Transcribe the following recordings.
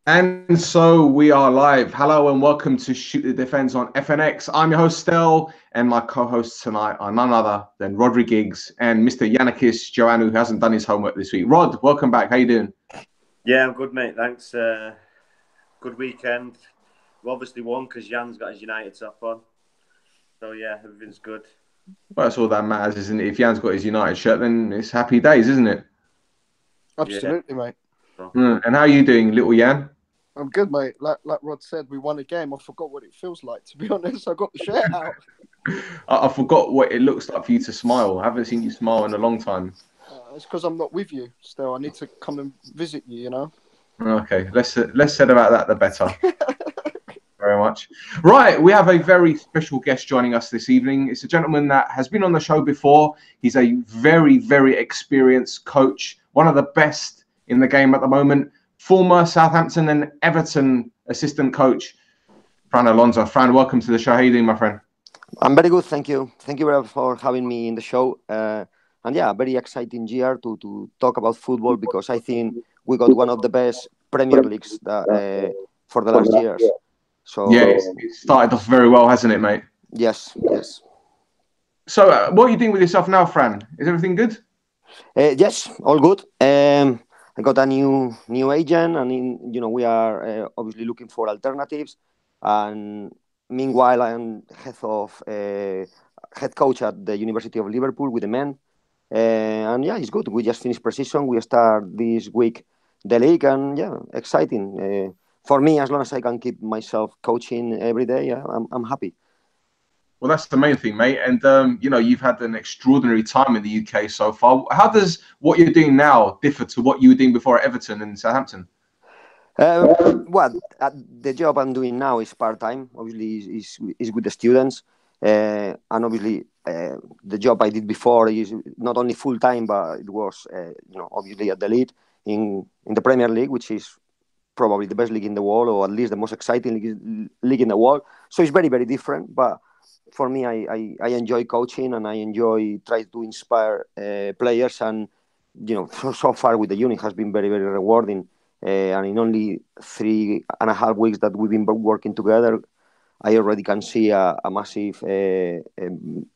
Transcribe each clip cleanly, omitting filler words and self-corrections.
And so we are live. Hello and welcome to Shoot the Defense on FNX. I'm your host, Stel, and my co-hosts tonight are none other than Rhodri Giggs and Mr. Yiannakis, Joanne, who hasn't done his homework this week. Rod, welcome back. How you doing? Yeah, I'm good, mate. Thanks. Good weekend. We obviously won because Jan's got his United top on. So, yeah, everything's good. Well, that's all that matters, isn't it? If Jan's got his United shirt, then it's happy days, isn't it? Yeah. Absolutely, mate. So. And how are you doing, little Jan? I'm good, mate. Like Rod said, we won a game. I forgot what it feels like, to be honest. I got the shirt out. I forgot what it looks like for you to smile. I haven't seen you smile in a long time. It's because I'm not with you still. I need to come and visit you, you know? Okay, less said about that, the better. Very much. Right, we have a very special guest joining us this evening. It's a gentleman that has been on the show before. He's a very, very experienced coach, one of the best in the game at the moment. Former Southampton and Everton assistant coach, Fran Alonso. Fran, welcome to the show. How are you doing, my friend? I'm very good, thank you. Thank you very much for having me in the show. And yeah, very exciting year to talk about football because I think we got one of the best Premier Leagues for the last years. So yeah, it started off very well, hasn't it, mate? Yes. So, what are you doing with yourself now, Fran? Is everything good? Yes, all good. I got a new agent, and we are obviously looking for alternatives. And meanwhile, I am head coach at the University of Liverpool with the men. And yeah, it's good. We just finished pre-season. We start this week the league, and yeah, exciting. For me, as long as I can keep myself coaching every day, I'm happy. Well, that's the main thing, mate. And, you've had an extraordinary time in the UK so far. How does what you're doing now differ to what you were doing before at Everton and Southampton? The job I'm doing now is part-time. Obviously, is with the students. And obviously, the job I did before is not only full-time, but it was, obviously at the lead in the Premier League, which is probably the best league in the world, or at least the most exciting league in the world. So it's very, very different. But for me, I enjoy coaching, and I enjoy trying to inspire players. And so far with the unit has been very, very rewarding. And in only 3.5 weeks that we've been working together, I already can see a massive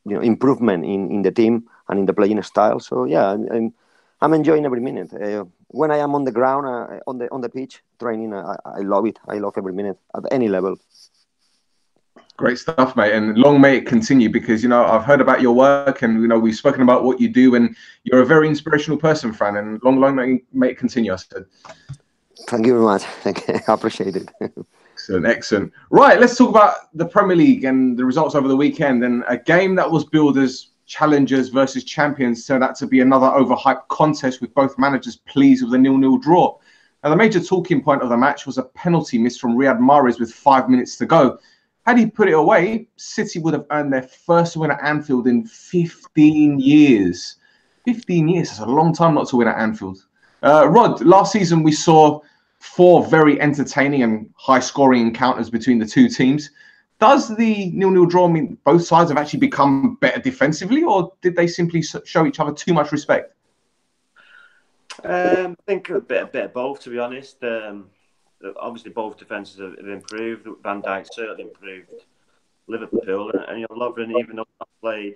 improvement in the team and in the playing style. So yeah, I'm enjoying every minute. When I am on the ground, on the pitch training, I love it. I love every minute at any level. Great stuff, mate. And long may it continue because, I've heard about your work and, we've spoken about what you do and you're a very inspirational person, Fran, and long may it continue, I said. Thank you very much. Thank you. I appreciate it. Excellent. Right, let's talk about the Premier League and the results over the weekend. And a game that was billed as challengers versus champions turned out to be another overhyped contest with both managers pleased with a 0-0 draw. Now, the major talking point of the match was a penalty miss from Riyad Mahrez with 5 minutes to go. Had he put it away, City would have earned their first win at Anfield in 15 years. 15 years is a long time not to win at Anfield. Rod, last season we saw 4 very entertaining and high-scoring encounters between the two teams. Does the 0-0 draw mean both sides have actually become better defensively, or did they simply show each other too much respect? I think a bit of both, to be honest. Obviously, both defences have improved. Van Dijk certainly improved Liverpool, and Lovren, even though he's not played,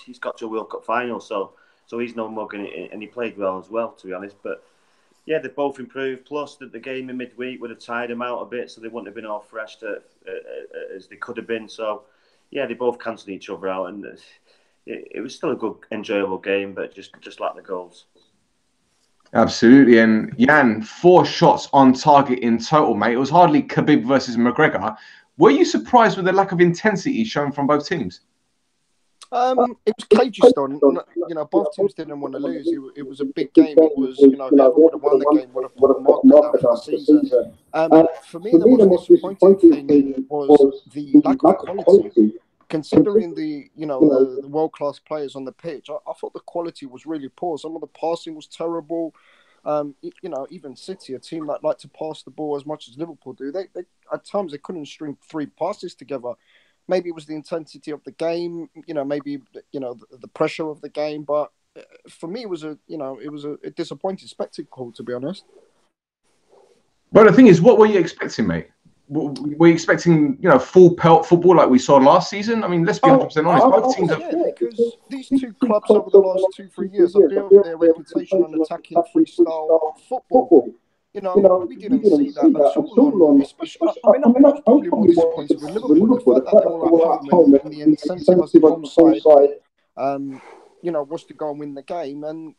he's got to a World Cup final, so he's no mug, and he played well as well, to be honest. But yeah, they've both improved. Plus, that the game in midweek would have tired them out a bit, so they wouldn't have been all fresh as they could have been. So yeah, they both cancelled each other out, and it was still a good, enjoyable game, but just lacked the goals. Absolutely. And Jan, 4 shots on target in total, mate. It was hardly Khabib versus McGregor. Were you surprised with the lack of intensity shown from both teams? It was cagey still. Both teams didn't want to lose. It was a big game. It was, whoever would have won the game would have put a marker down for the season. For me, the most disappointing thing was the lack of quality. Considering the world-class players on the pitch, I thought the quality was really poor. Some of the passing was terrible. Even City, a team that like to pass the ball as much as Liverpool do, they at times they couldn't string 3 passes together. Maybe it was the intensity of the game, maybe the pressure of the game. But for me, it was a disappointing spectacle, to be honest. But the thing is, what were you expecting, mate? Were you expecting, full pelt football like we saw last season? I mean, let's be 100% honest. Both teams because these two clubs over the last 2-3 years have built their reputation on attacking freestyle football. We didn't see that at all on, especially, I mean, I was probably more disappointed with Liverpool. The fact that they were at home and the incentive as the home side, was to go and win the game. And,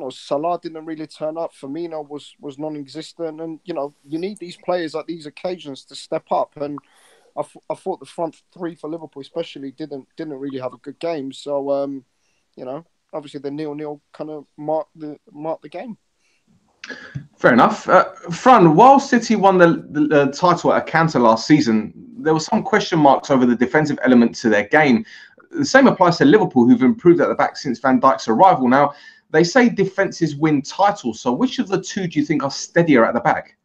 Salah didn't really turn up. Firmino was non-existent. And, you need these players at these occasions to step up. And I thought the front three for Liverpool especially didn't really have a good game. So, obviously the 0-0 kind of marked the game. Fair enough. Fran, while City won the title at a canter last season, there were some question marks over the defensive element to their game. The same applies to Liverpool, who've improved at the back since Van Dijk's arrival. Now, they say defences win titles. So which of the two do you think are steadier at the back?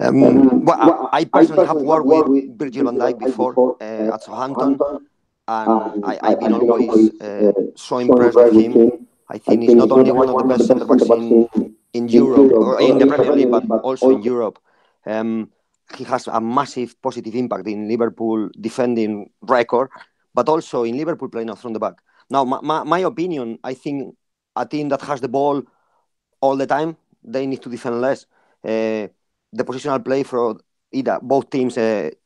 I personally have worked with Virgil van Dijk before at Southampton, and I've been always so impressed with him. I think he's not only one of the best centre-backs in Europe, or in the Premier League, but also in Europe. He has a massive positive impact in Liverpool defending record, but also in Liverpool playing out from the back. Now, my opinion, I think a team that has the ball all the time, they need to defend less. The positional play for either both teams,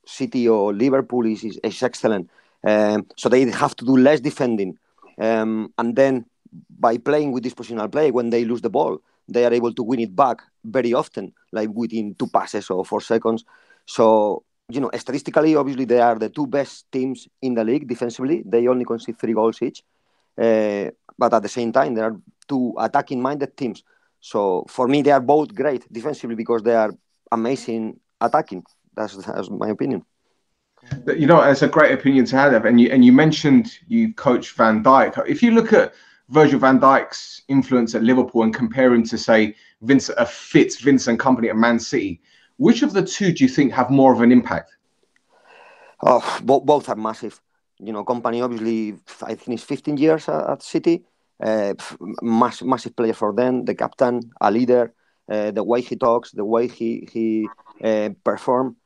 City or Liverpool, is excellent. So they have to do less defending. And then by playing with this positional play, when they lose the ball, they are able to win it back very often, like within 2 passes or 4 seconds. So, statistically, obviously, they are the 2 best teams in the league defensively. They only concede 3 goals each. But at the same time, there are 2 attacking-minded teams. So, for me, they are both great defensively because they are amazing attacking. That's my opinion. It's a great opinion to have. And you mentioned you coached Van Dijk. If you look at Virgil van Dijk's influence at Liverpool and compare him to, say, Vince and company at Man City, which of the two do you think have more of an impact? Oh, both are massive. Company, obviously, I think it's 15 years at City. Massive player for them, the captain, a leader, the way he talks, the way he performs.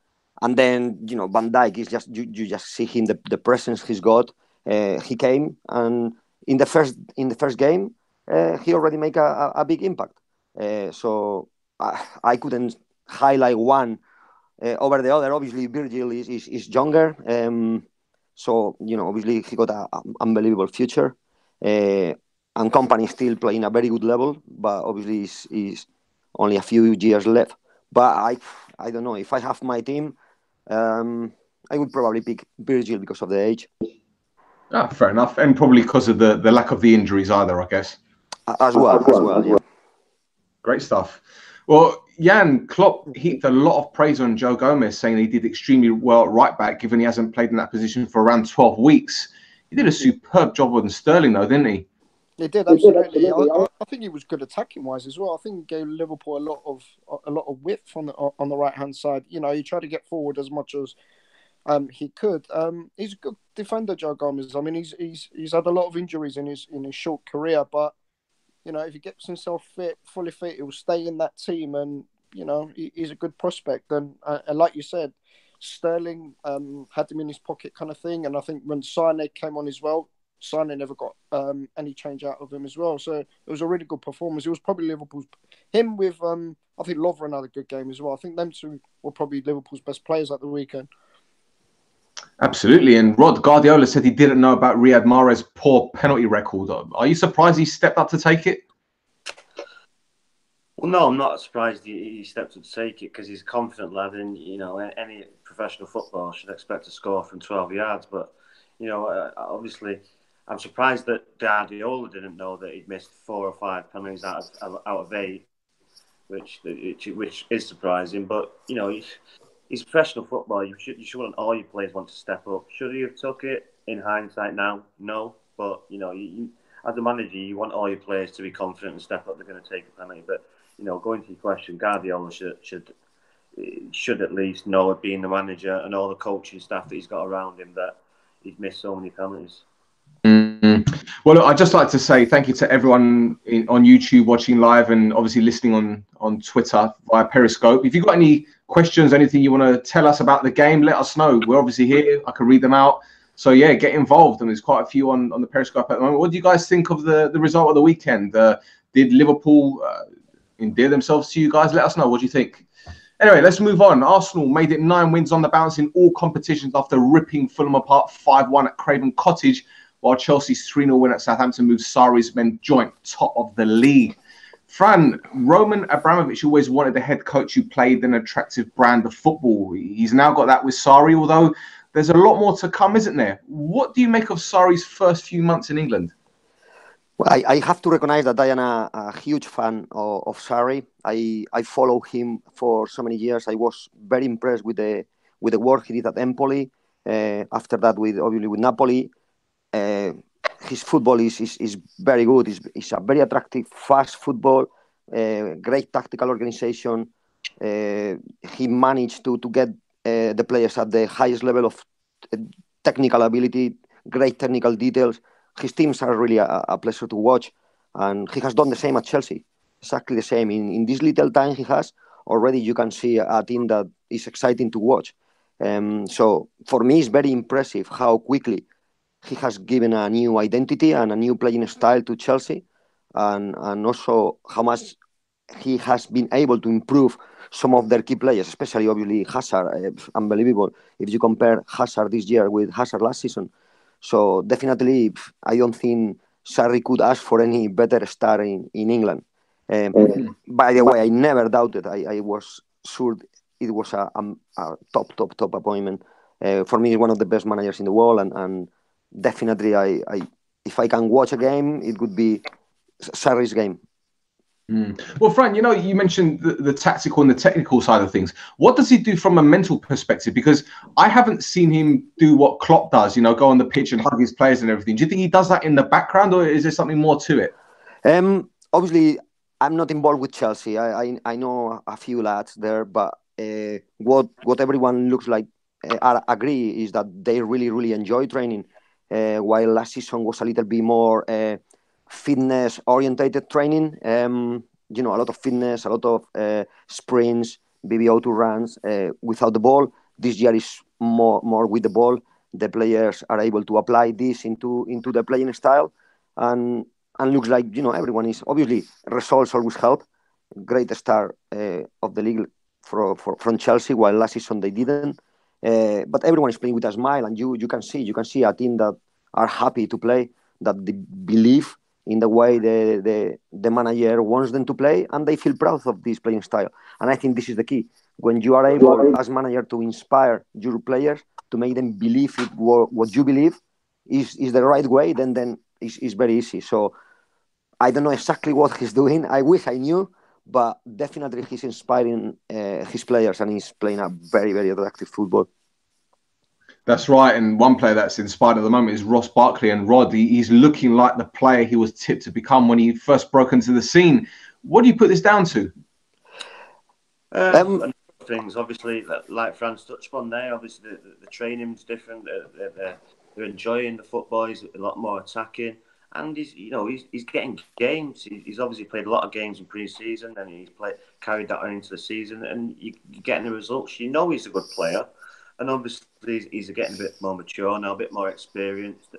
And then, Van Dijk is just, you just see him, the presence he's got. He came and in the first game, he already make a big impact. So I couldn't highlight one over the other. Obviously, Virgil is younger. So, obviously he got an unbelievable future. And company is still playing a very good level, but obviously is only a few years left. But I don't know. If I have my team, I would probably pick Virgil because of the age. Fair enough. And probably because of the lack of the injuries either, I guess. As well, yeah. Great stuff. Well, Jan, Klopp heaped a lot of praise on Joe Gomez, saying he did extremely well at right back, given he hasn't played in that position for around 12 weeks. He did a superb job with Sterling, though, didn't he? He did, absolutely. I think he was good attacking-wise as well. I think he gave Liverpool a lot of width on the right-hand side. He tried to get forward as much as he could. He's a good defender, Joe Gomez. I mean, he's had a lot of injuries in his short career, but if he gets himself fully fit, he'll stay in that team, and he's a good prospect. And like you said, Sterling had him in his pocket, kind of thing. And I think when Sane came on as well, Sane never got any change out of him as well. So it was a really good performance. It was probably Liverpool's. Him with I think Lovren had a good game as well. I think them two were probably Liverpool's best players at the weekend. Absolutely. And Rod Guardiola said he didn't know about Riyad Mahrez's poor penalty record. Are you surprised he stepped up to take it? Well, no, I'm not surprised he stepped up to take it because he's a confident lad, and any professional footballer should expect to score from 12 yards. But obviously, I'm surprised that Guardiola didn't know that he'd missed 4 or 5 penalties out of 8, which is surprising. But he's a professional footballer. You should want all your players want to step up. Should he have took it? In hindsight, now, no. But you, as a manager, you want all your players to be confident and step up. They're going to take a penalty. But going to your question, Guardiola should at least know, it being the manager and all the coaching staff that he's got around him, that he's missed so many penalties. Mm-hmm. Well, look, I'd just like to say thank you to everyone on YouTube watching live and obviously listening on Twitter via Periscope. If you've got any questions, anything you want to tell us about the game, let us know. We're obviously here. I can read them out. So, yeah, get involved. And there's quite a few on the Periscope at the moment. What do you guys think of the result of the weekend? Did Liverpool endear themselves to you guys? Let us know. What do you think? Anyway, let's move on. Arsenal made it 9 wins on the bounce in all competitions after ripping Fulham apart 5-1 at Craven Cottage, while Chelsea's 3-0 win at Southampton moved Sarri's men joint top of the league. Fran, Roman Abramovich always wanted a head coach who played an attractive brand of football. He's now got that with Sarri, although there's a lot more to come, isn't there? What do you make of Sarri's first few months in England? Well, I have to recognize that I am a huge fan of Sarri. I follow him for so many years. I was very impressed with the work he did at Empoli. After that, obviously with Napoli. His football is very good. It's a very attractive, fast football, great tactical organization. He managed to get the players at the highest level of technical ability, great technical details. His teams are really a pleasure to watch, and he has done the same at Chelsea. Exactly the same. In this little time he has, already you can see a team that is exciting to watch. So for me, it's very impressive how quickly he has given a new identity and a new playing style to Chelsea, and also how much he has been able to improve some of their key players, especially obviously Hazard. Unbelievable if you compare Hazard this year with Hazard last season. So definitely, I don't think Sarri could ask for any better star in England. By the way, I never doubted. I was sure it was a top appointment. For me, he's one of the best managers in the world, and definitely, if I can watch a game, it would be Sarri's game. Well, Fran, you mentioned the tactical and the technical side of things. What does he do from a mental perspective? Because I haven't seen him do what Klopp does, go on the pitch and hug his players and everything. Do you think he does that in the background, or is there something more to it? Obviously, I'm not involved with Chelsea. I know a few lads there, but what everyone looks like agree is that they really, really enjoy training, while last season was a little bit more fitness-orientated training. A lot of fitness, a lot of sprints, BBO2 runs without the ball. This year is more with the ball. The players are able to apply this into the playing style, and looks like everyone is obviously results always help. Great start of the league from Chelsea, while last season they didn't. But everyone is playing with a smile, and you can see a team that are happy to play, that they believe in the way the manager wants them to play, and they feel proud of this playing style. And I think this is the key. When you are able, as manager, to inspire your players, to make them believe what you believe is the right way, then it's very easy. So I don't know exactly what he's doing. I wish I knew, but definitely he's inspiring his players, and he's playing a very, very attractive football. That's right. And one player that's inspired at the moment is Ross Barkley. And Rod, he's looking like the player he was tipped to become when he first broke into the scene. What do you put this down to? Things, obviously, like Fran's touched on there, obviously the training's different. They're enjoying the football. He's a lot more attacking. And he's getting games. He's obviously played a lot of games in pre-season, and he's carried that on into the season. And you're getting the results. He's a good player. And obviously, he's getting a bit more mature now, a bit more experienced.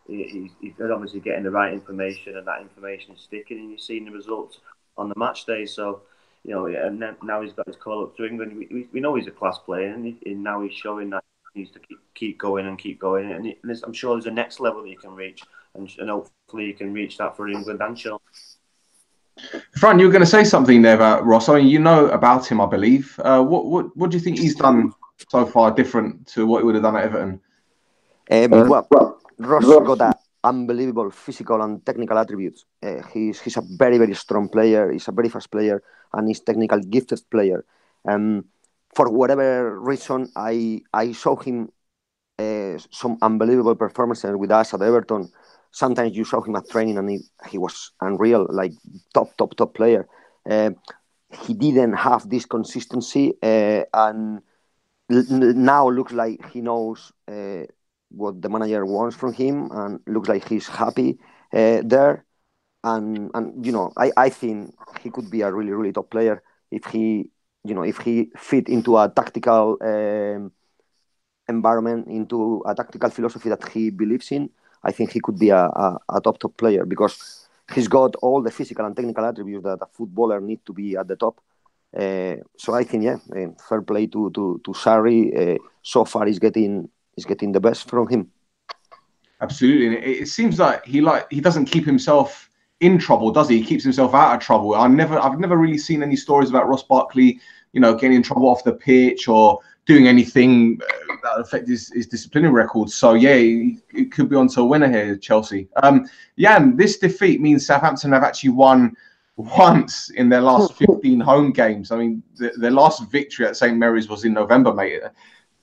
He's obviously getting the right information, and that information is sticking, and you're seeing the results on the match day. So, and now he's got his call up to England. We know he's a class player, and now he's showing that he needs to keep going. And I'm sure there's a next level that he can reach, and hopefully he can reach that for England and Chelsea. Fran, you were going to say something there about Ross. I mean, you know about him, I believe. What do you think he's done so far different to what he would have done at Everton? Ross got that unbelievable physical and technical attributes. He's a very, very strong player. He's a very fast player, and he's technical gifted player. For whatever reason, I saw him some unbelievable performances with us at Everton. Sometimes you saw him at training, and he was unreal, like top player. He didn't have this consistency, and now looks like he knows what the manager wants from him, and looks like he's happy. there. And I think he could be a really, really top player if he fit into a tactical environment, into a tactical philosophy that he believes in. I think he could be a top player, because he's got all the physical and technical attributes that a footballer need to be at the top. So I think, fair play to Sarri. So far, he's getting the best from him. Absolutely, and it seems like he doesn't keep himself in trouble, does he? He keeps himself out of trouble. I've never really seen any stories about Ross Barkley, getting in trouble off the pitch or doing anything that affect his disciplinary record. So it could be on to a winner here, Chelsea. Jan, this defeat means Southampton have actually won once in their last 15 home games. I mean, their last victory at St Mary's was in November, mate.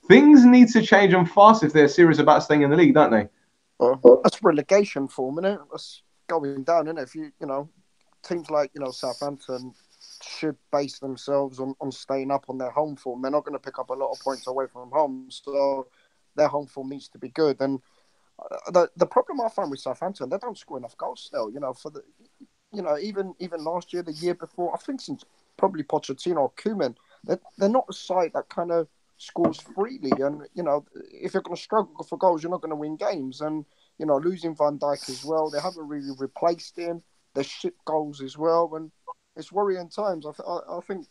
Things need to change and fast if they're serious about staying in the league, don't they? That's relegation form, isn't it? That's going down, isn't it? If teams like Southampton should base themselves on staying up on their home form. They're not going to pick up a lot of points away from home, so their home form needs to be good. And the problem I find with Southampton, they don't score enough goals still. Even last year, the year before, I think since probably Pochettino or Koeman, they're not a side that kind of scores freely. And if you're going to struggle for goals, you're not going to win games. And losing Van Dijk as well, they haven't really replaced him. They ship goals as well, and it's worrying times. I think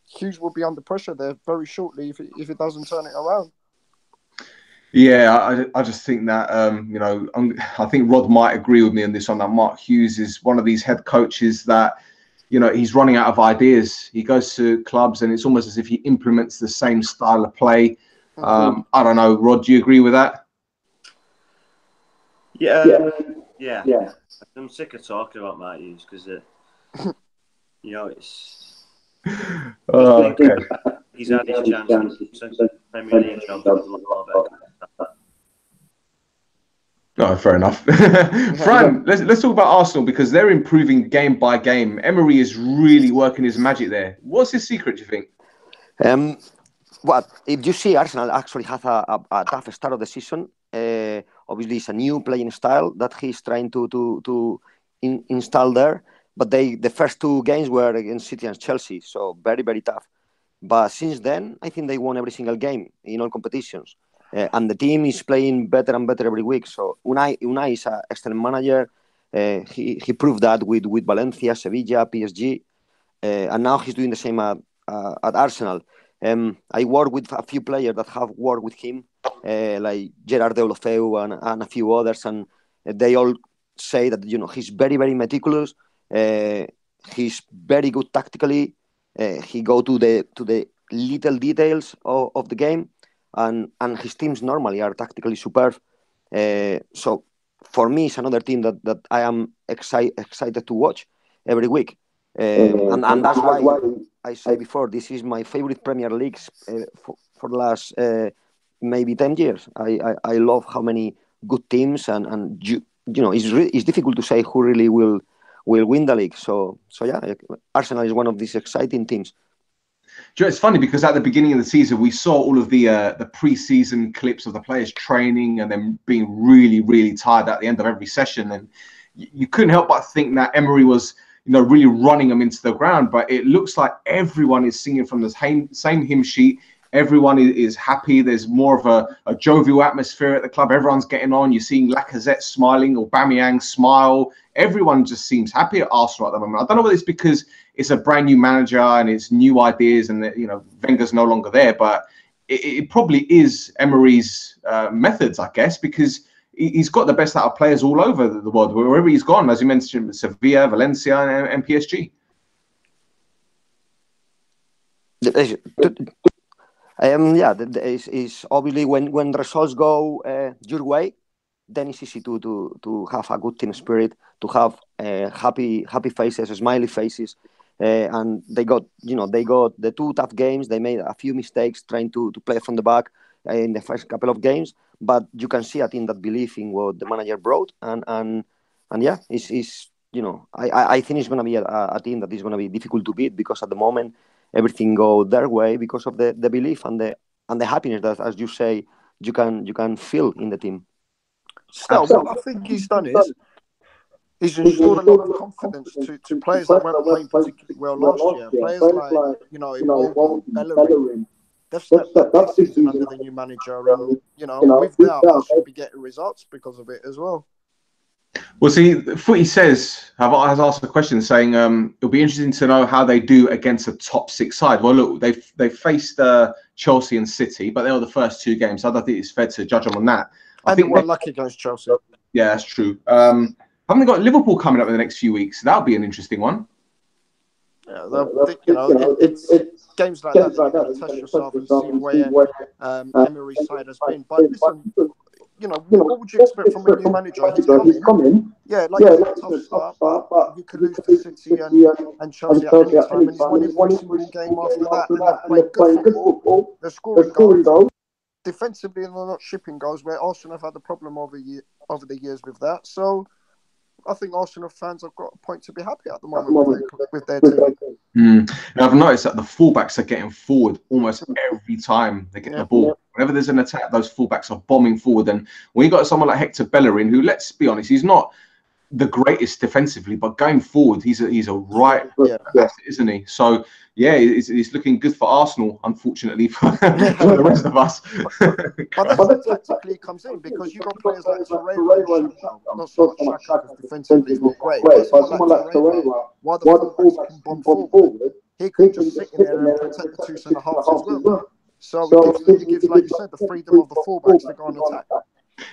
Hughes will be under pressure there very shortly if it doesn't turn it around. Yeah, I just think that I think Rod might agree with me on this one. That Mark Hughes is one of these head coaches that he's running out of ideas. He goes to clubs and it's almost as if he implements the same style of play. I don't know, Rod, do you agree with that? Yeah. I'm sick of talking about Mark Hughes because it's. Okay. He's had his chance since the Premier League jobs. No, fair enough. Fran, let's talk about Arsenal because they're improving game by game. Emery is really working his magic there. What's his secret, do you think? Well, if you see, Arsenal actually have a tough start of the season. Obviously, it's a new playing style that he's trying to install there. But the first two games were against City and Chelsea, so very, very tough. But since then, I think they won every single game in all competitions. And the team is playing better and better every week. So Unai is an excellent manager. He proved that with Valencia, Sevilla, PSG. And now he's doing the same at Arsenal. I work with a few players that have worked with him, like Gerard Deulofeu and a few others. And they all say that, he's very, very meticulous. He's very good tactically. He go to the little details of the game, and his teams normally are tactically superb. So for me, it's another team that I am excited to watch every week, and that's why I say before this is my favorite Premier League for the last maybe 10 years. I love how many good teams and it's difficult to say who really will win the league. So yeah, Arsenal is one of these exciting teams. It's funny because at the beginning of the season, we saw all of the pre-season clips of the players training and then being really, really tired at the end of every session. And you couldn't help but think that Emery was, really running them into the ground. But it looks like everyone is singing from the same hymn sheet. Everyone is happy. There's more of a jovial atmosphere at the club. Everyone's getting on. You're seeing Lacazette smiling, Aubameyang smile. Everyone just seems happy at Arsenal at the moment. I don't know whether it's because it's a brand new manager and it's new ideas and Wenger's no longer there, but it probably is Emery's methods, I guess, because he's got the best out of players all over the world, wherever he's gone, as you mentioned, Sevilla, Valencia, and PSG. It's obviously when results go your way, then it's easy to have a good team spirit, to have happy faces, smiley faces, and they got the two tough games. They made a few mistakes trying to play from the back in the first couple of games, but you can see a team that believes in what the manager brought, and yeah, I think it's going to be a team that is going to be difficult to beat because at the moment everything go their way because of the belief and the happiness that, as you say, you can feel in the team. Stel, what I think he's done is He's restored a lot of confidence to players that weren't playing particularly well last year. Players like, Iwobi, Bellerin, they've stepped up this season under the new manager. And, with that, I should be getting results because of it as well. Well, see, Footy Says has asked a question saying it'll be interesting to know how they do against a top 6 side. Well, look, they faced Chelsea and City, but they were the first 2 games. So I don't think it's fair to judge them on that. I think we're lucky against Chelsea. Yeah, that's true. Haven't they got Liverpool coming up in the next few weeks? That'll be an interesting one. Yeah, it's games like that you got to test yourself and see where Emery's side has been. But listen, what would you expect from a new manager? He's coming. Yeah, it's a tough start, but you could lose to City and Chelsea at any time, and he's won every single game after that. And they're playing good football. They're scoring goals. Defensively, and they're not shipping goals, where Arsenal have had a problem over the years with that. So I think Arsenal fans have got a point to be happy at the moment with their team. Now, I've noticed that the fullbacks are getting forward almost every time they get the ball. Whenever there's an attack, those fullbacks are bombing forward. And when you got someone like Hector Bellerin, who, let's be honest, he's not the greatest defensively, but going forward, he's a right asset, isn't he? So yeah, it's looking good for Arsenal, unfortunately for the rest of us. But that's where tactically it comes in, because you've got players like Torreira, not so much Xhaka, because defensively he's not great. But someone like Torreira, while the fullbacks can bomb forward, he can just sit in there and protect the 2 centre-halves as well. So it gives, like you said, the freedom of the fullbacks to go on attack.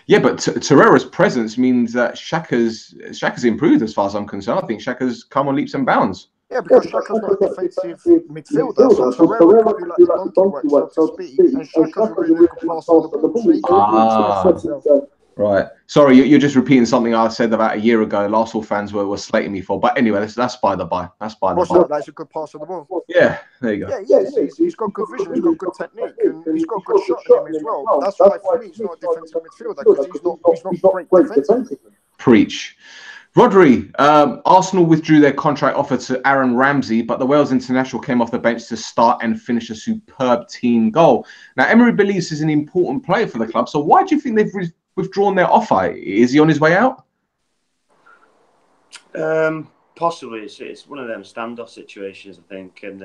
Yeah, but Torreira's presence means that Xhaka's improved as far as I'm concerned. I think Xhaka's come on leaps and bounds. Yeah, because Xhaka's not a defensive midfielder, so Torreira could be like the donkey work, so to speak, and Xhaka's a really good passer of the ball, so he right. Sorry, you're just repeating something I said about a year ago. Arsenal fans were slating me for. But anyway, that's by the by. That's a good pass of the ball. Yeah, there you go. Yeah, he's got good vision, he's got good technique, and he's got good shot in him as well. That's why, for me, he's not a defensive midfielder, because he's not great defensively. Preach. Rhodri, Arsenal withdrew their contract offer to Aaron Ramsey, but the Wales international came off the bench to start and finish a superb team goal. Now, Emery believes he's an important player for the club, so why do you think they've withdrawn their offer? Is he on his way out? Possibly. It's one of them standoff situations, I think, and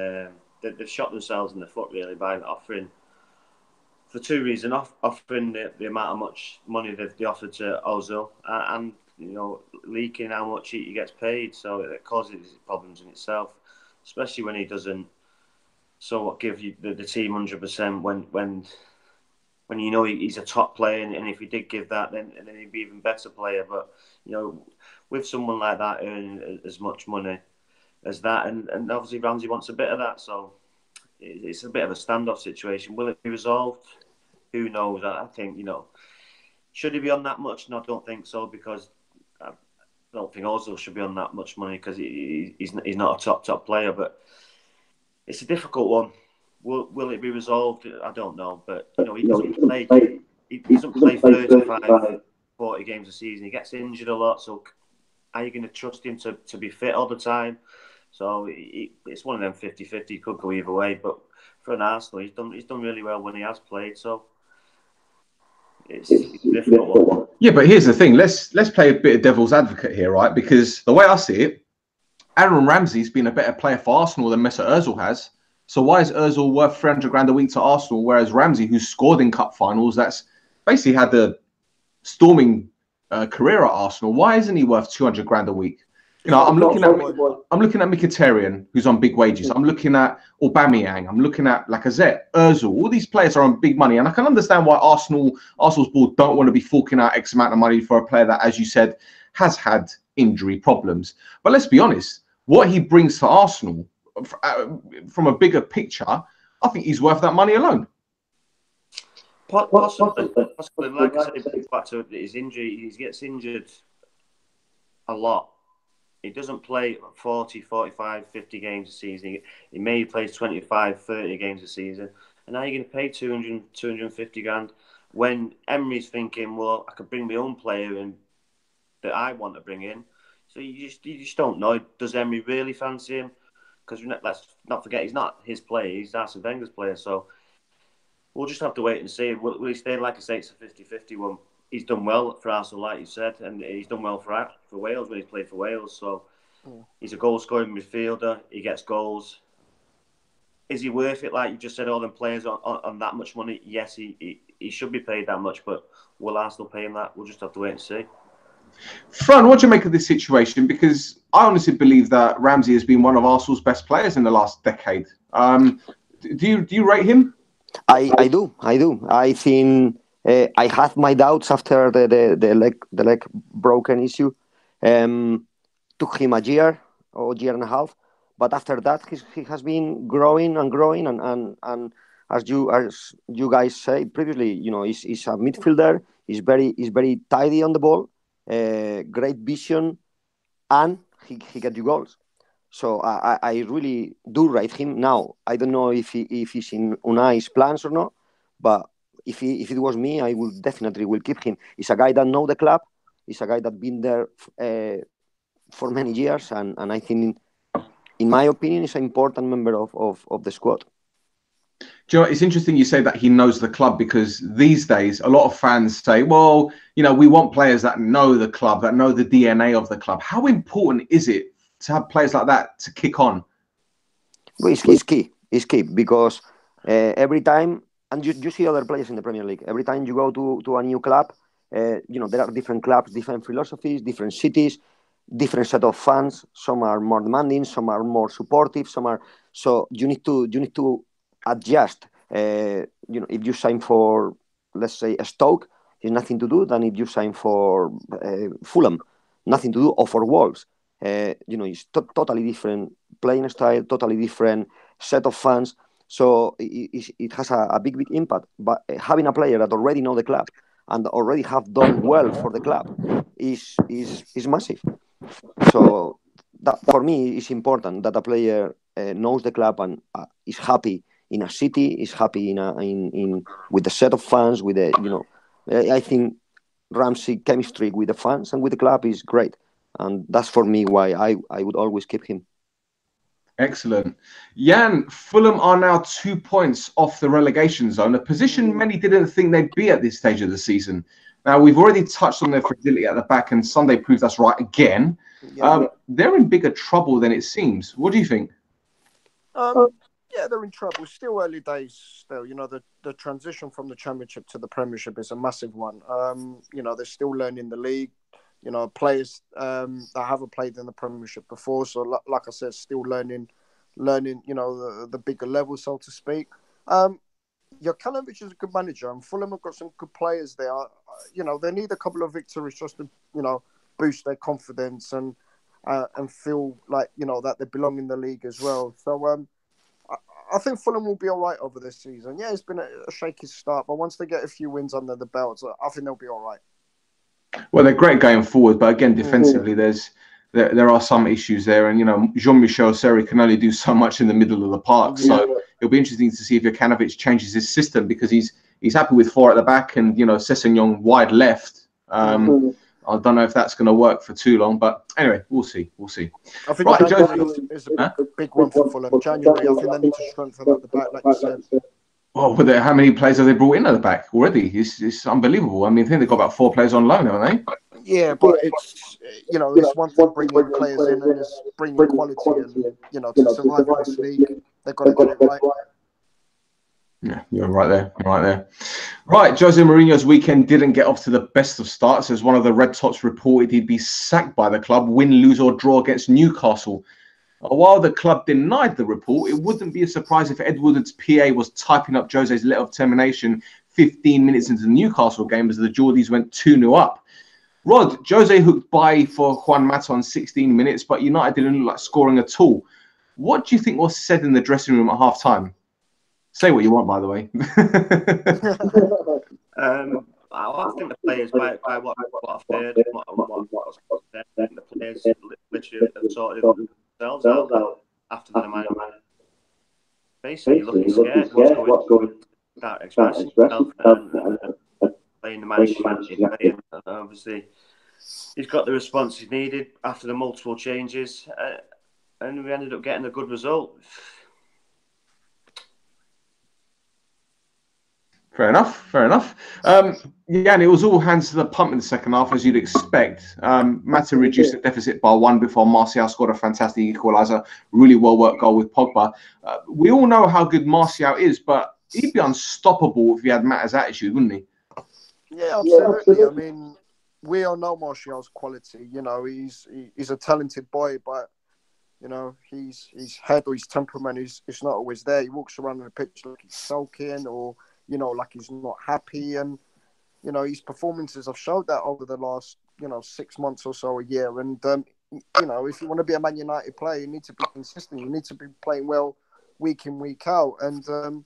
they've shot themselves in the foot, really, by offering, for 2 reasons, offering the amount of much money they offered to Ozil, and leaking how much he gets paid, so it causes problems in itself, especially when he doesn't give you the team 100% when he's a top player, and if he did give that, then he'd be even better player. But with someone like that earning as much money as that, and obviously Ramsey wants a bit of that, so it's a bit of a standoff situation. Will it be resolved? Who knows? I think should he be on that much? No, I don't think so, because I don't think Ozil should be on that much money, because he's not a top player. But it's a difficult one. Will it be resolved? I don't know. But he doesn't play. He doesn't play 35, 40 games a season. He gets injured a lot. So are you going to trust him to be fit all the time? So it's one of them 50-50. Could go either way. But for an Arsenal, he's done really well when he has played. So it's a difficult one. Yeah, but here's the thing. Let's play a bit of devil's advocate here, right? Because the way I see it, Aaron Ramsey's been a better player for Arsenal than Mesut Ozil has. So why is Ozil worth 300 grand a week to Arsenal, whereas Ramsey, who's scored in cup finals, that's basically had the storming career at Arsenal, why isn't he worth 200 grand a week? I'm looking at Mkhitaryan, who's on big wages. I'm looking at Aubameyang. I'm looking at Lacazette, Ozil. All these players are on big money, and I can understand why Arsenal's board don't want to be forking out X amount of money for a player that, as you said, has had injury problems. But let's be honest, what he brings to Arsenal from a bigger picture, I think he's worth that money alone. Possibly. Like I said, back to his injury, he gets injured a lot. He doesn't play 40, 45, 50 games a season. He maybe plays 25, 30 games a season. And now you're going to pay 200, 250 grand when Emery's thinking, well, I could bring my own player in that I want to bring in. So you just don't know. Does Emery really fancy him? Because let's not forget, he's not his player. He's Arsene Wenger's player. So we'll just have to wait and see. Will he stay? Like I say, it's a 50-50 one. he's done well for Arsenal, like you said, and he's done well for Wales when he's played for Wales. So he's a goal-scoring midfielder. He gets goals. Is he worth it? Like you just said, all them players on that much money. Yes, he should be paid that much, but will Arsenal pay him that? We'll just have to wait and see. Fran, what do you make of this situation? Because I honestly believe that Ramsey has been one of Arsenal's best players in the last decade. Do you rate him? I do. I think I had my doubts after the leg broken issue. Took him a year or year and a half, but after that he has been growing and growing, and as you guys said previously, he's a midfielder. He's very tidy on the ball, great vision, and he gets you goals. So I really do rate him. Now I don't know if he's in Unai's plans or not, but if it was me, I would definitely keep him. He's a guy that knows the club. He's a guy that's been there for many years, and I think, in my opinion, he's an important member of the squad. Do you know, it's interesting you say that he knows the club, because these days a lot of fans say, well, we want players that know the club, that know the DNA of the club. How important is it to have players like that to kick on? Well, it's key. It's key because every time, and you see other players in the Premier League, every time you go to a new club, there are different clubs, different philosophies, different cities, different set of fans. Some are more demanding, some are more supportive, so you need to adjust. If you sign for, let's say, a Stoke, there's nothing to do than if you sign for Fulham, nothing to do, or for Wolves. It's totally different playing style, totally different set of fans. So it has a big impact. But having a player that already know the club and already have done well for the club is massive. So that, for me, is important that a player knows the club and is happy in a city, is happy in with the set of fans, with the I think Ramsey chemistry with the fans and with the club is great, and that's for me why I would always keep him. Excellent. Jan, Fulham are now 2 points off the relegation zone, a position many didn't think they'd be at this stage of the season. Now, we've already touched on their fragility at the back, and Sunday proves us right again. Yeah. They're in bigger trouble than it seems. What do you think? Yeah, they're in trouble. Still early days. Still, the transition from the Championship to the Premiership is a massive one. They're still learning the league. Players that haven't played in the Premiership before. So, like I said, still learning. The bigger level, so to speak. Yiannakis is a good manager, and Fulham have got some good players there. They need a couple of victories just to, boost their confidence and feel like that they belong in the league as well. So, I think Fulham will be all right over this season. Yeah, it's been a shaky start, but once they get a few wins under the belt, I think they'll be all right. Well, they're great going forward, but again, defensively, there are some issues there, and Jean-Michel Sarri can only do so much in the middle of the park. Yeah. So it'll be interesting to see if Yiannakis changes his system, because he's happy with 4 at the back and Sessegnon wide left. I don't know if that's going to work for too long, but anyway, we'll see. I think January is a big one for Fulham. January, I think they need to strengthen at the back, like you said. Oh, but how many players have they brought in at the back already? It's unbelievable. I mean, I think they've got about 4 players on loan, haven't they? Yeah, but it's it's one thing bringing players in, and it's bringing quality, and to survive in this league, they've got to get it right. Yeah, you're right there. Right, Jose Mourinho's weekend didn't get off to the best of starts, as one of the Red Tops reported he'd be sacked by the club, win, lose or draw against Newcastle. While the club denied the report, it wouldn't be a surprise if Ed Woodward's PA was typing up Jose's letter of termination 15 minutes into the Newcastle game as the Geordies went 2-0 up. Rod, Jose hooked by for Juan Mata on 16 minutes, but United didn't look like scoring at all. What do you think was said in the dressing room at half-time? Say what you want, by the way. I think the players, by what I've heard, the players literally have sorted themselves out after the man. Basically, looking scared. What's going? Without expressing himself and playing the man. Obviously, he's got the response he needed after the multiple changes, and we ended up getting a good result. Fair enough. Fair enough. Yeah, and it was all hands to the pump in the second half, as you'd expect. Mata reduced the deficit by 1 before Martial scored a fantastic equaliser. Really well worked goal with Pogba. We all know how good Martial is, but he'd be unstoppable if he had Mata's attitude, wouldn't he? Yeah, absolutely. I mean, we all know Martial's quality. You know, he's a talented boy, but you know, his head or his temperament is not always there. He walks around on the pitch like he's sulking, or you know, like he's not happy. And you know, his performances have showed that over the last 6 months or so, a year. And you know, if you want to be a Man United player, you need to be consistent. You need to be playing well week in, week out. And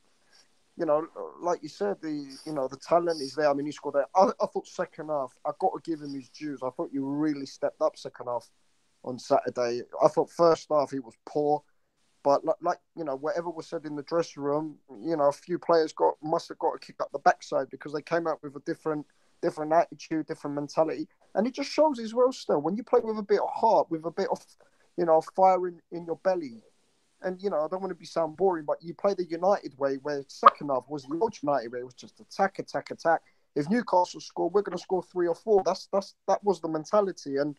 you know, like you said, the talent is there. I mean, he scored that. I thought second half, I got to give him his dues. I thought you really stepped up second half on Saturday. I thought first half he was poor, but like whatever was said in the dressing room, a few players must have got a kick up the backside because they came out with a different attitude, different mentality, and it just shows as well. Still, when you play with a bit of heart, with a bit of fire in your belly, and I don't want to sound boring, but you play the United way, where second half was the old United way. It was just attack. If Newcastle score, we're going to score 3 or 4. That was the mentality, and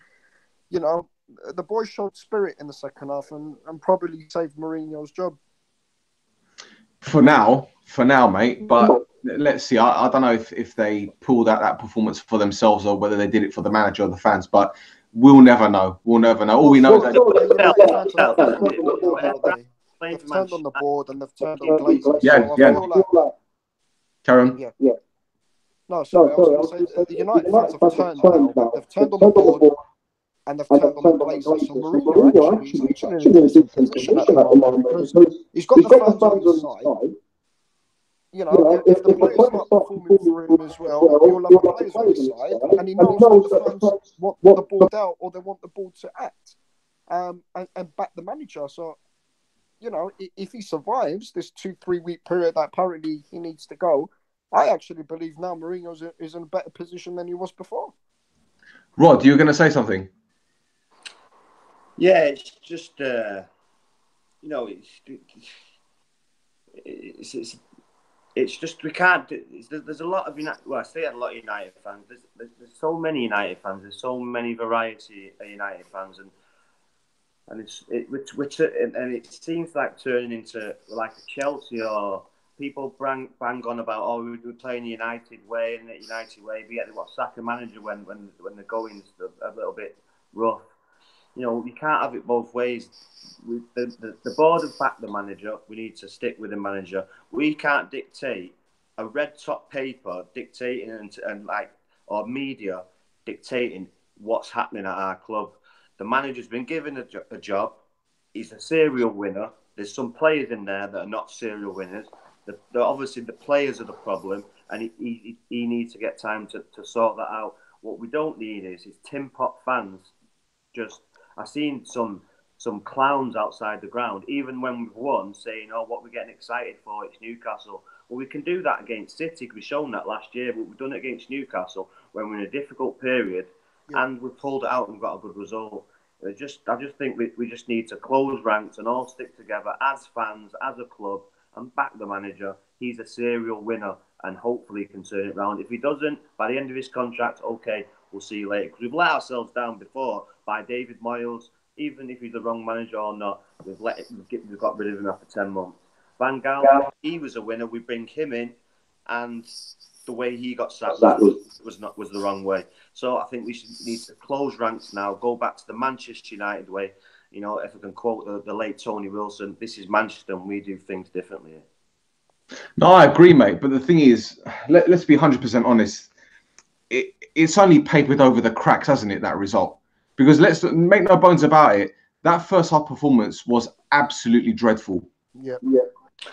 the boys showed spirit in the second half and probably saved Mourinho's job. For now, mate. But let's see. I don't know if they pulled out that performance for themselves or whether they did it for the manager or the fans. But we'll never know. All we know is that they've turned on the board and they've turned on Glazers. Yeah. Karen. Yeah. No, sorry. I was going to say the United fans have turned now. They've turned on the board. And they've turned on the Glazers. So Mourinho actually in a decent position at the moment because he's got the fans on his side. If the players start performing for him as well, he'll have the players on his side. And he knows that the fans want the ball out or they want the ball to act and back the manager. So, if he survives this 2-3 week period that apparently he needs to go, I actually believe now Mourinho is in a better position than he was before. Rod, you were going to say something? Yeah, it's just it's just we can't. There's a lot of I say a lot of United fans. There's so many United fans. There's so many variety of United fans, and it seems like turning into like a Chelsea or people bang on about we're playing the United way and the United way. We get to sack a manager when the going's a little bit rough. You can't have it both ways. The board have backed the manager. We need to stick with the manager. We can't dictate a red top paper dictating or media dictating what's happening at our club. The manager's been given a job. He's a serial winner. There's some players in there that are not serial winners. Obviously, the players are the problem, and he needs to get time to sort that out. What we don't need is tin pot fans. I've seen some clowns outside the ground, even when we've won, saying, what we're getting excited for, it's Newcastle. Well, we can do that against City. We've shown that last year, but we've done it against Newcastle when we're in a difficult period, and we've pulled it out and got a good result. I just think we just need to close ranks and all stick together as fans, as a club, and back the manager. He's a serial winner, and hopefully he can turn it round. If he doesn't, by the end of his contract, okay, we'll see you later. Because we've let ourselves down before by David Moyes. Even if he's the wrong manager or not, we've got rid of him after 10 months. Van Gaal, he was a winner. We bring him in, and the way he got sacked was the wrong way. So I think we need to close ranks now, go back to the Manchester United way. If I can quote the late Tony Wilson, this is Manchester and we do things differently. No, I agree, mate. But the thing is, let's be 100% honest. It's only papered over the cracks, hasn't it, that result? Because let's make no bones about it, that first half performance was absolutely dreadful. Yeah.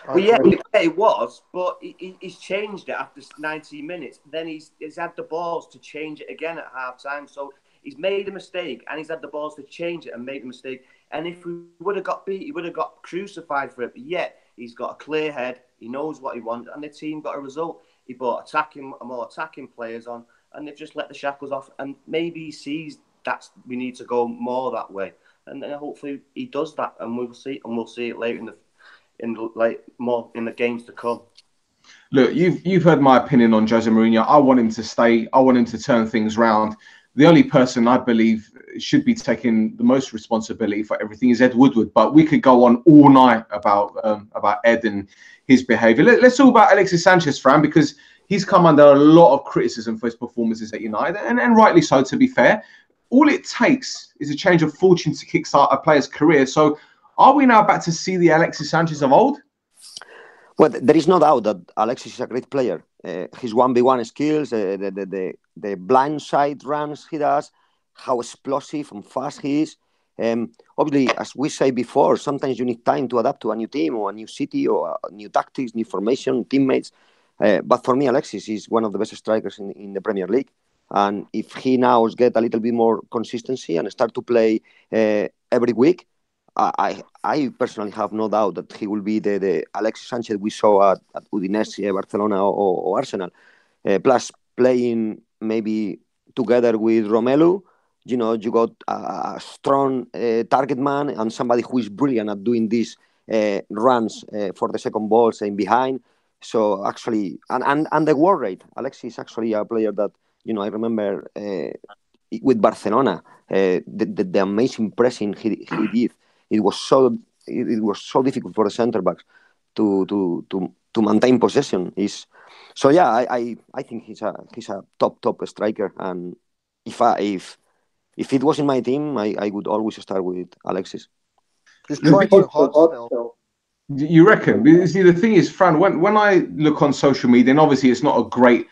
Well, yeah, it was, but he's changed it after 90 minutes. Then he's had the balls to change it again at half time. So he's made a mistake and he's had the balls to change it and make the mistake. And if we would have got beat, he would have got crucified for it. But yet, he's got a clear head. He knows what he wants. And the team got a result. He brought more attacking players on. And they've just let the shackles off. And maybe he sees that we need to go more that way. And then hopefully he does that. And we'll see. And we'll see it later more in the games to come. Look, you've heard my opinion on Jose Mourinho. I want him to stay. I want him to turn things round. The only person I believe should be taking the most responsibility for everything is Ed Woodward. But we could go on all night about Ed and his behaviour. Let's talk about Alexis Sanchez, Fran, because he's come under a lot of criticism for his performances at United, and rightly so, to be fair. All it takes is a change of fortune to kickstart a player's career. So are we now back to see the Alexis Sanchez of old? Well, there is no doubt that Alexis is a great player. His 1v1 skills, the blind side runs he does, how explosive and fast he is. Obviously, as we say before, sometimes you need time to adapt to a new team or a new city or new tactics, new formation, teammates. But for me, Alexis is one of the best strikers in the Premier League. And if he now get a little bit more consistency and start to play every week, I personally have no doubt that he will be the Alexis Sanchez we saw at Udinese, Barcelona or Arsenal. Plus playing maybe together with Romelu, you got a strong target man and somebody who is brilliant at doing these runs for the second ball, saying behind. So actually, and the work rate, Alexis is actually a player that, I remember with Barcelona, the amazing pressing he did. It was so difficult for the centre backs to maintain possession. I think he's a top striker. And if it was in my team, I would always start with Alexis. Just try too hard still. You reckon? See, the thing is, Fran, when I look on social media, and obviously it's not a great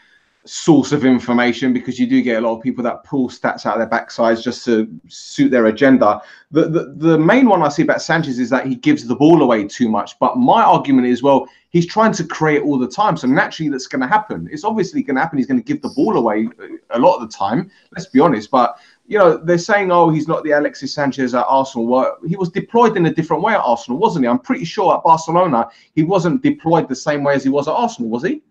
source of information because you do get a lot of people that pull stats out of their backsides just to suit their agenda. The main one I see about Sanchez is that he gives the ball away too much. But my argument is, well, he's trying to create all the time. So naturally that's going to happen. It's obviously going to happen. He's going to give the ball away a lot of the time. Let's be honest. But, they're saying, oh, he's not the Alexis Sanchez at Arsenal. Well, he was deployed in a different way at Arsenal, wasn't he? I'm pretty sure at Barcelona, he wasn't deployed the same way as he was at Arsenal, was he?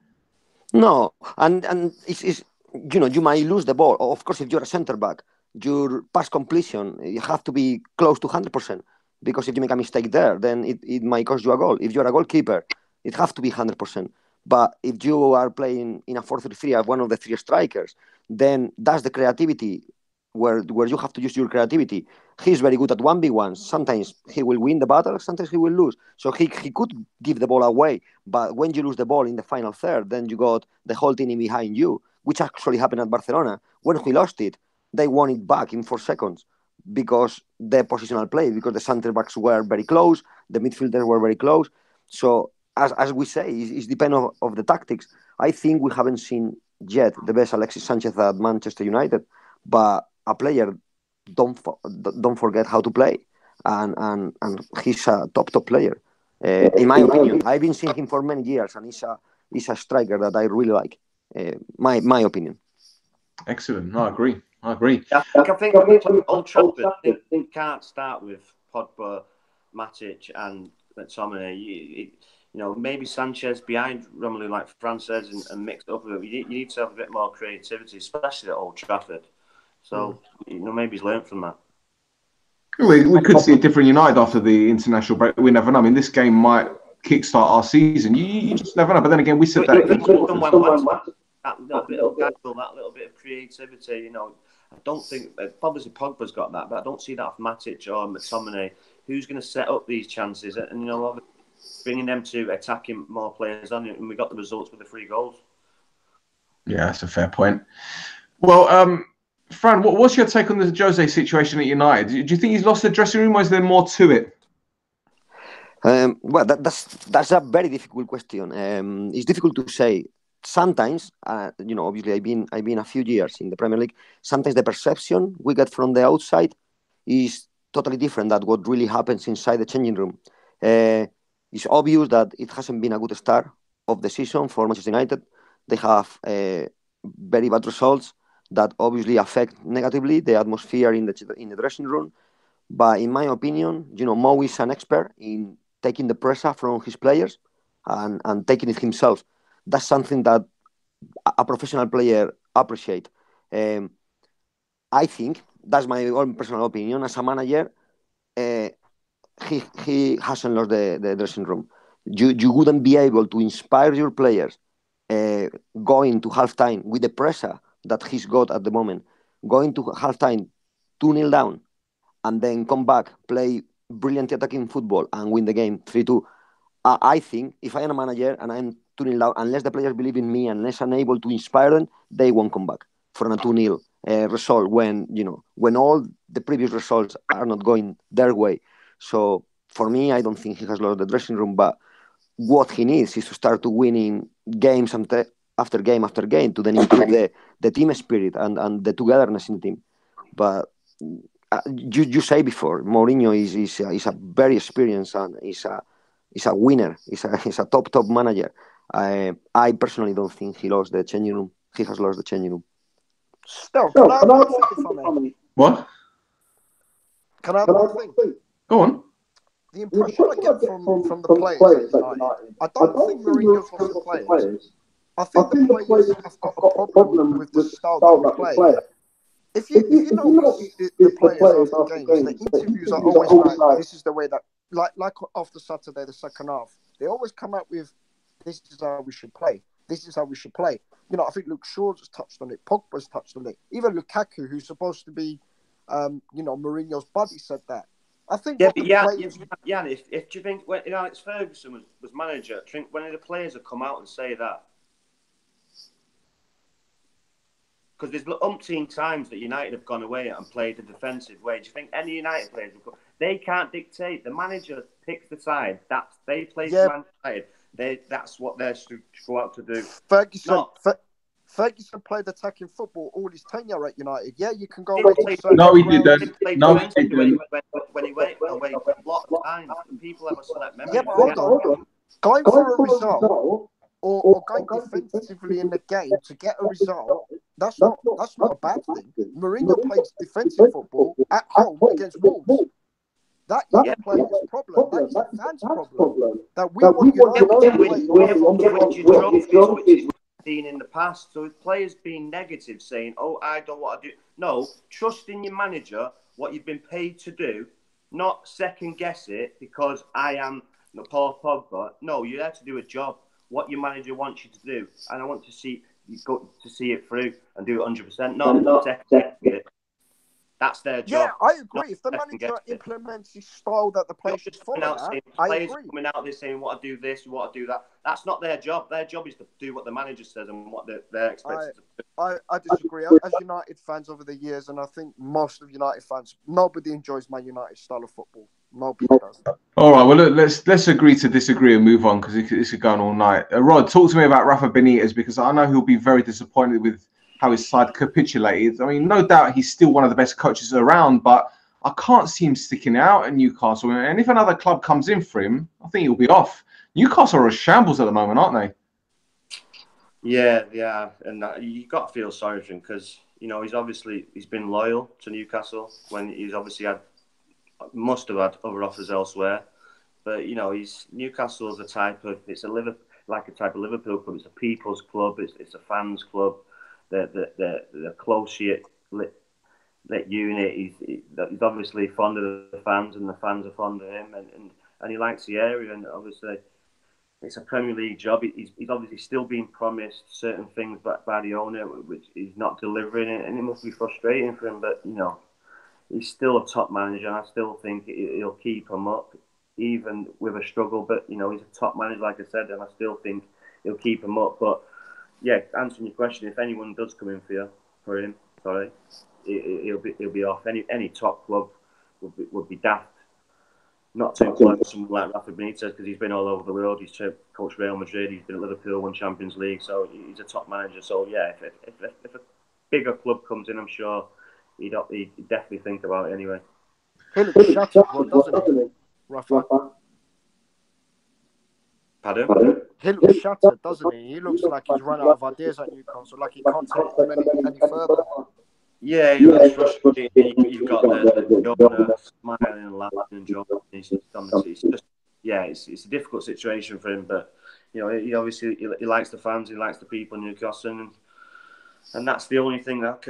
No, and it's you might lose the ball. Of course, if you're a centre back, your pass completion, you have to be close to 100%, because if you make a mistake there, then it might cost you a goal. If you're a goalkeeper, it has to be 100%. But if you are playing in a 4-3-3 as one of the three strikers, then that's the creativity where you have to use your creativity. He's very good at 1v1. Sometimes he will win the battle, sometimes he will lose. So he could give the ball away. But when you lose the ball in the final third, then you got the whole team behind you, which actually happened at Barcelona. When he lost it, they won it back in 4 seconds because the positional play, because the centre-backs were very close, the midfielders were very close. So as we say, it's dependent of the tactics. I think we haven't seen yet the best Alexis Sanchez at Manchester United, but a player don't forget how to play, and he's a top player. In my opinion, I've been seeing him for many years, and he's a striker that I really like. My opinion. Excellent. No, I agree. I think Old Trafford, they can't start with Pogba, Matic, and McTominay. Maybe Sanchez behind Romelu, like Fran says, and mixed up with it. You need to have a bit more creativity, especially at Old Trafford. So, maybe he's learned from that. We could see a different United after the international break. We never know. I mean, this game might kickstart our season. You just never know. But then again, we said that little bit of creativity. I don't think obviously Pogba's got that, but I don't see that from Matic or McTominay. Who's going to set up these chances? And bringing them to attacking more players on, and we got the results with the 3 goals. Yeah, that's a fair point. Well, Fran, what's your take on the Jose situation at United? Do you think he's lost the dressing room, or is there more to it? Well, that's a very difficult question. It's difficult to say. Sometimes, obviously, I've been a few years in the Premier League. Sometimes the perception we get from the outside is totally different than what really happens inside the changing room. It's obvious that it hasn't been a good start of the season for Manchester United. They have very bad results that obviously affect negatively the atmosphere in the dressing room. But in my opinion, Mo is an expert in taking the pressure from his players and taking it himself. That's something that a professional player appreciates. I think, that's my own personal opinion, as a manager, he hasn't lost the dressing room. You wouldn't be able to inspire your players going to halftime with the pressure that he's got at the moment, going to halftime 2-0 down, and then come back, play brilliant attacking football, and win the game 3-2. I think if I am a manager and I'm 2-0 down, unless the players believe in me, unless I'm able to inspire them, they won't come back for a 2-0 result when all the previous results are not going their way. So for me, I don't think he has lost the dressing room, but what he needs is to start to winning games after game after game to then improve the team spirit and the togetherness in the team. But you say before, Mourinho is a very experienced and is a winner. He's a top manager. I personally don't think he lost the changing room. He has lost the changing room. Stel, can I have one thing if I may? What? Can I have one thing? Go on. The impression I get from the players at United, I don't think Mourinho's lost the players. I think the players have got a problem with the style that we play. If you notice the players after games, the interviews are always like, this is the way that, like after Saturday, the second half, they always come out with, this is how we should play. This is how we should play. I think Luke Shaw's touched on it. Pogba's touched on it. Even Lukaku, who's supposed to be, Mourinho's buddy, said that. I think if do you think when Alex Ferguson was manager, do you think when the players have come out and say that? Because there's umpteen times that United have gone away and played a defensive way. Do you think any United players they can't dictate? The manager picks the side. They play for Man United. That's what they're to go out to do. Ferguson played attacking football all his tenure at United. Yeah, you can go. No, he didn't. No, he didn't. When he went away a lot of times, people have a select memory. Yeah, but hold on. Going for a result or going defensively in the game to get a result, that's not a bad thing. Mourinho plays defensive football at home against Wolves. That is the player's problem. That is the fans' problem. That we want United to play. Seen in the past, so if players being negative, saying, "Oh, I don't want to do." No, trust in your manager, what you've been paid to do, not second guess it because I am Paul Pogba. No, you're there to do a job. What your manager wants you to do, and I want to see you go to see it through and do it 100%. Not second guess it. That's their job. Yeah, I agree. If the manager implements his style that the players should follow, I agree. Coming out there saying, "Want to do this, you want to do that." That's not their job. Their job is to do what the manager says and what they're expected to do. I disagree. As United fans over the years, and I think most of United fans, nobody enjoys Man United style of football. Nobody does. All right, well, look, let's agree to disagree and move on because this could go on all night. Rod, talk to me about Rafa Benitez because I know he'll be very disappointed with how his side capitulated. I mean, no doubt he's still one of the best coaches around, but I can't see him sticking out at Newcastle. And if another club comes in for him, I think he'll be off. Newcastle are a shambles at the moment, aren't they? Yeah, and you got to feel sorry for him because he's been loyal to Newcastle when he's obviously must have had other offers elsewhere. But Newcastle is a type of Liverpool club. It's a people's club. It's a fans club. The close that unit. He's obviously fond of the fans, and the fans are fond of him, and he likes the area. And obviously, it's a Premier League job. He's obviously still being promised certain things by the owner, which he's not delivering, and it must be frustrating for him. But he's still a top manager, and I still think he'll keep him up, even with a struggle. But he's a top manager, like I said, and I still think he'll keep him up. But yeah, answering your question, if anyone does come in for him, he'll be off. Any top club would be daft not to employ someone like Rafa Benitez because he's been all over the world. He's coached Real Madrid. He's been at Liverpool, won Champions League, so he's a top manager. So yeah, if a bigger club comes in, I'm sure he'd definitely think about it anyway. He looks shattered, doesn't he, Rafa? Pardon? He looks shattered, doesn't he? He looks like he's run out of ideas at Newcastle, like he can't take them any further. Yeah, he looks frustrated. You've got the owner smiling and laughing and joking. It's a difficult situation for him, but he obviously he likes the fans, he likes the people in Newcastle, and that's the only thing that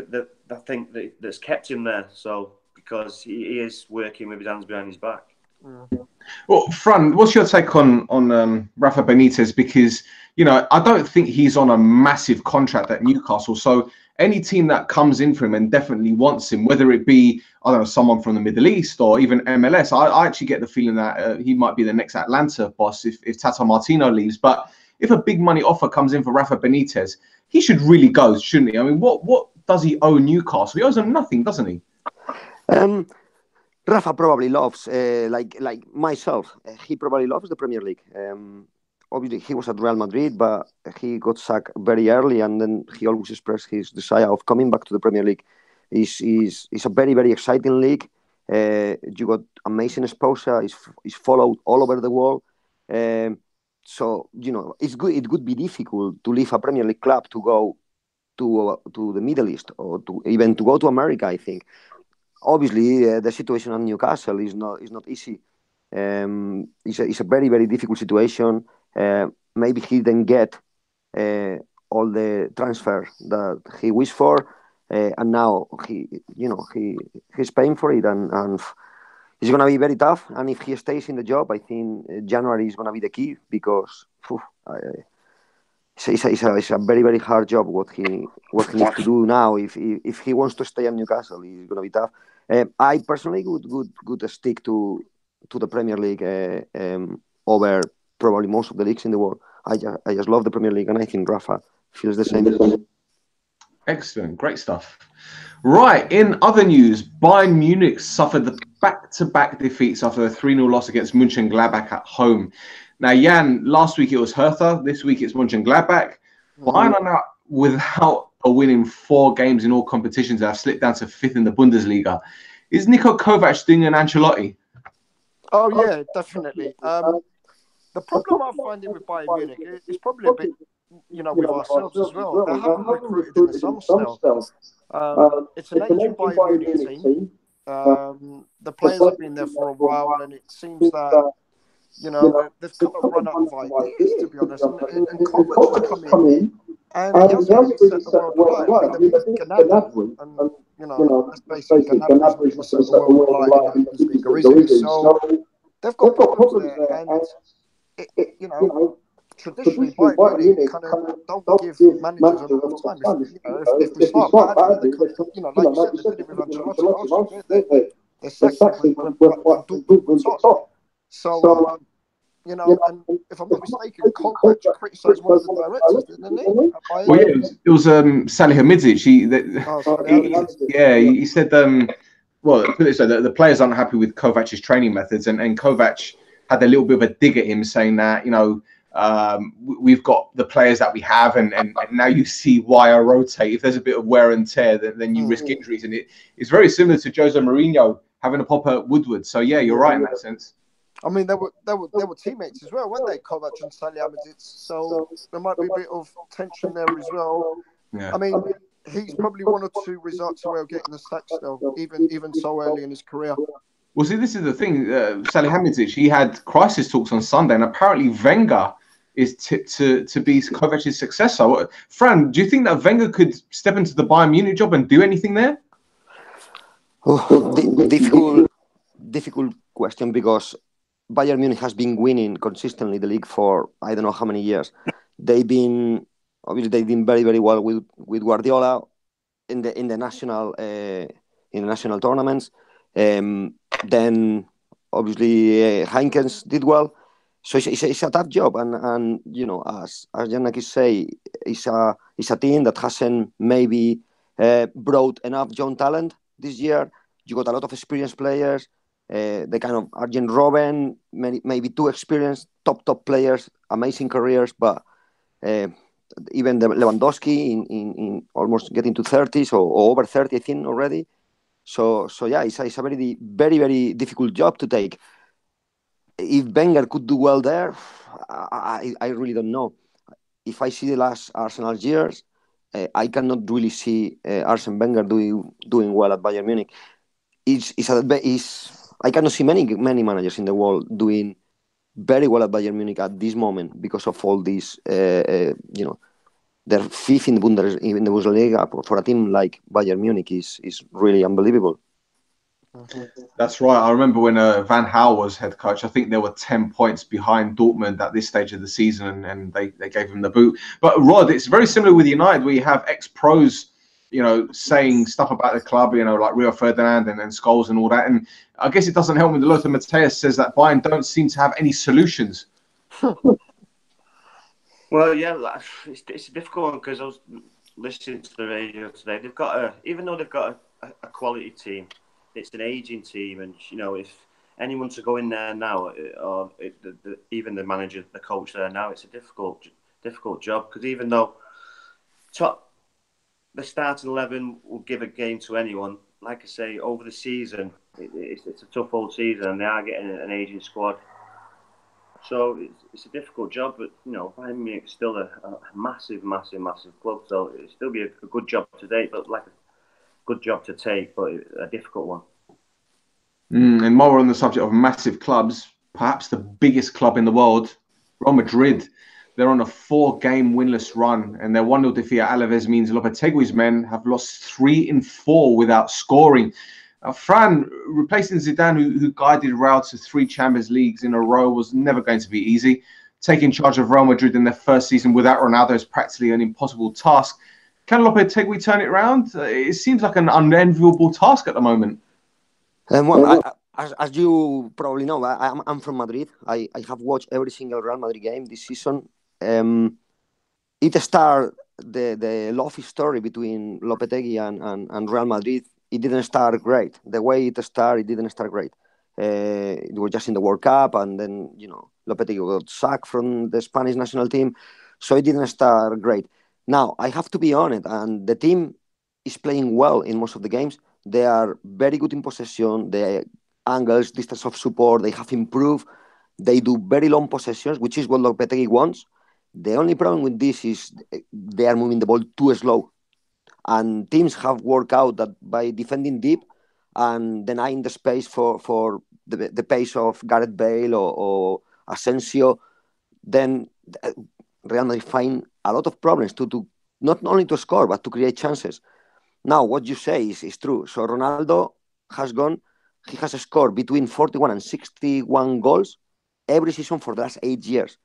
I think that's kept him there. So because he is working with his hands behind his back. Well, Fran, what's your take on Rafa Benitez? Because I don't think he's on a massive contract at Newcastle. So any team that comes in for him and definitely wants him, whether it be someone from the Middle East or even MLS, I actually get the feeling that he might be the next Atlanta boss if Tata Martino leaves. But if a big money offer comes in for Rafa Benitez, he should really go, shouldn't he? I mean, what does he owe Newcastle? He owes them nothing, doesn't he? Rafa probably loves, like myself, he probably loves the Premier League. Obviously, he was at Real Madrid, but he got sacked very early, and then he always expressed his desire of coming back to the Premier League. It's a very, very exciting league. You got amazing exposure. It's followed all over the world. So it's good. It would be difficult to leave a Premier League club to go to the Middle East or to go to America, I think. Obviously, the situation at Newcastle is not easy. It's a very, very difficult situation. Maybe he didn't get all the transfer that he wished for, and now he's paying for it, and it's going to be very tough. And if he stays in the job, I think January is going to be the key, because it's a very, very hard job what he needs to do now. If he wants to stay at Newcastle, it's going to be tough. I personally would stick to the Premier League over probably most of the leagues in the world. I just love the Premier League, and I think Rafa feels the same. Excellent, great stuff. Right, in other news, Bayern Munich suffered the back-to-back defeats after a 3-0 loss against Mönchengladbach at home. Now, Jan, last week it was Hertha, this week it's Mönchengladbach. Bayern are now without a win in 4 games in all competitions and have slipped down to 5th in the Bundesliga. Is Niko Kovac doing an Ancelotti? Oh, yeah, definitely. The problem I'm finding with Bayern Munich is probably a bit, with ourselves as well. They haven't recruited in the summer still. It's an aging Bayern Munich team. The players have been there for a while, and it seems that, they've kind of run out of ideas, to be honest. And Kovac has come in, and he hasn't really set the world alight. I mean, they've beaten Gnabry, and, let's face it, Gnabry is not set the world alight in the Bundesliga, is he? So they've got problems there, and, traditionally, Bayern Munich kind of don't give managers enough time. If we start badly, like you said, they did it with Ancelotti last year. They're second when top. So, and if I'm not mistaken, Kovac criticised one of the directors, didn't he? Well, yeah, it was Salihamidzic. He said, well, put it this way, the players aren't happy with Kovac's training methods, and Kovac had a little bit of a dig at him, saying that, we've got the players that we have, and now you see why I rotate. If there's a bit of wear and tear, then you risk injuries, and it's very similar to Jose Mourinho having a pop at Woodward. So yeah, you're right in that sense. I mean, they were teammates as well, weren't they, Kovac and Salihamidzic? So there might be a bit of tension there as well. Yeah. I mean, he's probably one or two results away of getting the sack still, even so early in his career. Well, see, this is the thing. Salihamidzic, he had crisis talks on Sunday, and apparently Wenger is tipped to be Kovac's successor. Fran, do you think that Wenger could step into the Bayern Munich job and do anything there? Difficult question, because Bayern Munich has been winning consistently the league for I don't know how many years. They've been very, very well with Guardiola in the national tournaments. Then obviously Heinkens did well. So it's a tough job, and as Yiannakis say, it's a team that hasn't maybe brought enough young talent this year. You got a lot of experienced players. The kind of Arjen Robben, maybe too experienced, top players, amazing careers, but even the Lewandowski in almost getting to 30s or over 30, I think already. So yeah, it's a very, very, very difficult job to take. If Wenger could do well there, I really don't know. If I see the last Arsenal years, I cannot really see Arsene Wenger doing well at Bayern Munich. I cannot see many managers in the world doing very well at Bayern Munich at this moment, because of all these, they're 5th in the Bundesliga. For a team like Bayern Munich is really unbelievable. That's right. I remember when Van Gaal was head coach, I think there were 10 points behind Dortmund at this stage of the season, and they gave him the boot. But Rod, it's very similar with United, where you have ex-pros, saying stuff about the club, like Rio Ferdinand and Scholes and all that. And I guess it doesn't help when Lothar Matthäus says that Bayern don't seem to have any solutions. Well, yeah, it's a difficult one because I was listening to the radio today. They've got even though they've got a quality team, it's an aging team, and if anyone to go in there now, or even the manager, the coach there now, it's a difficult job because even though the starting 11 will give a game to anyone, like I say, over the season, it's a tough old season, and they are getting an aging squad. So it's a difficult job, but Bayern Munich is still a massive club. So it'll still be a good job to take, but like a good job to take, but a difficult one. And while we're on the subject of massive clubs, perhaps the biggest club in the world, Real Madrid. They're on a 4-game winless run, and their 1-0 defeat at Alaves means Lopetegui's men have lost 3 in 4 without scoring. Fran, replacing Zidane, who guided Real to 3 Champions Leagues in a row, was never going to be easy. Taking charge of Real Madrid in their first season without Ronaldo is practically an impossible task. Can Lopetegui turn it around? It seems like an unenviable task at the moment. As you probably know, I'm from Madrid. I have watched every single Real Madrid game this season. It started the love story between Lopetegui and Real Madrid. It didn't start great. The way it started, it didn't start great. It was just in the World Cup, and then Lopetegui got sacked from the Spanish national team, so it didn't start great. Now I have to be honest, and the team is playing well in most of the games. They are very good in possession. The angles, distance of support, they have improved. They do very long possessions, which is what Lopetegui wants. The only problem with this is they are moving the ball too slow. And teams have worked out that by defending deep and denying the space for the pace of Gareth Bale or Asensio, then Real Madrid find a lot of problems to not only to score, but to create chances. Now, what you say is true. So Ronaldo he has scored between 41 and 61 goals every season for the last 8 years.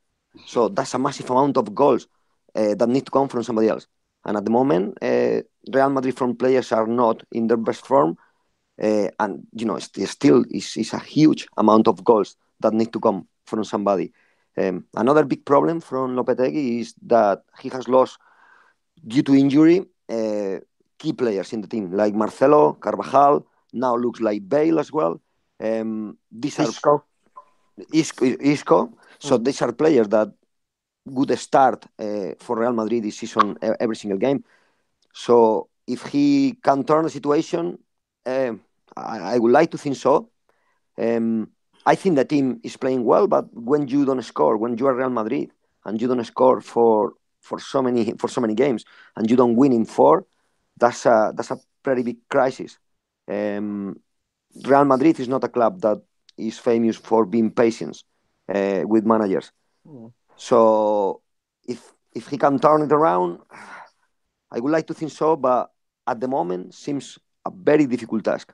So that's a massive amount of goals that need to come from somebody else. And at the moment, Real Madrid front players are not in their best form. And, still is a huge amount of goals that need to come from somebody. Another big problem from Lopetegui is that he has lost, due to injury, key players in the team, like Marcelo, Carvajal, now looks like Bale as well. These are Isco. So these are players that would start for Real Madrid this season every single game. So if he can turn the situation, I would like to think so. I think the team is playing well, but when you don't score, when you are Real Madrid and you don't score for so many games and you don't win in 4, that's a pretty big crisis. Real Madrid is not a club that is famous for being patient with managers. So if he can turn it around, I would like to think so, but at the moment seems a very difficult task.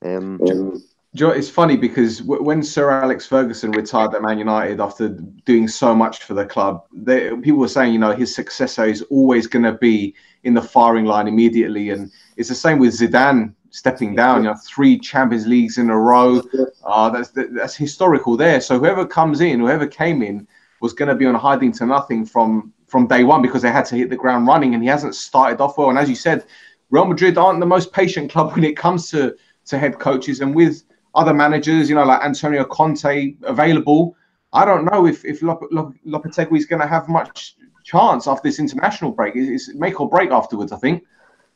It's funny because when Sir Alex Ferguson retired at Man United after doing so much for the club, people were saying, his successor is always going to be in the firing line immediately. And it's the same with Zidane stepping down, 3 Champions Leagues in a row. That's historical there. So whoever came in was going to be on hiding to nothing from day one because they had to hit the ground running, and he hasn't started off well. And as you said, Real Madrid aren't the most patient club when it comes to head coaches, and with other managers, like Antonio Conte available, I don't know if Lopetegui is going to have much chance after this international break. It's make or break afterwards, I think.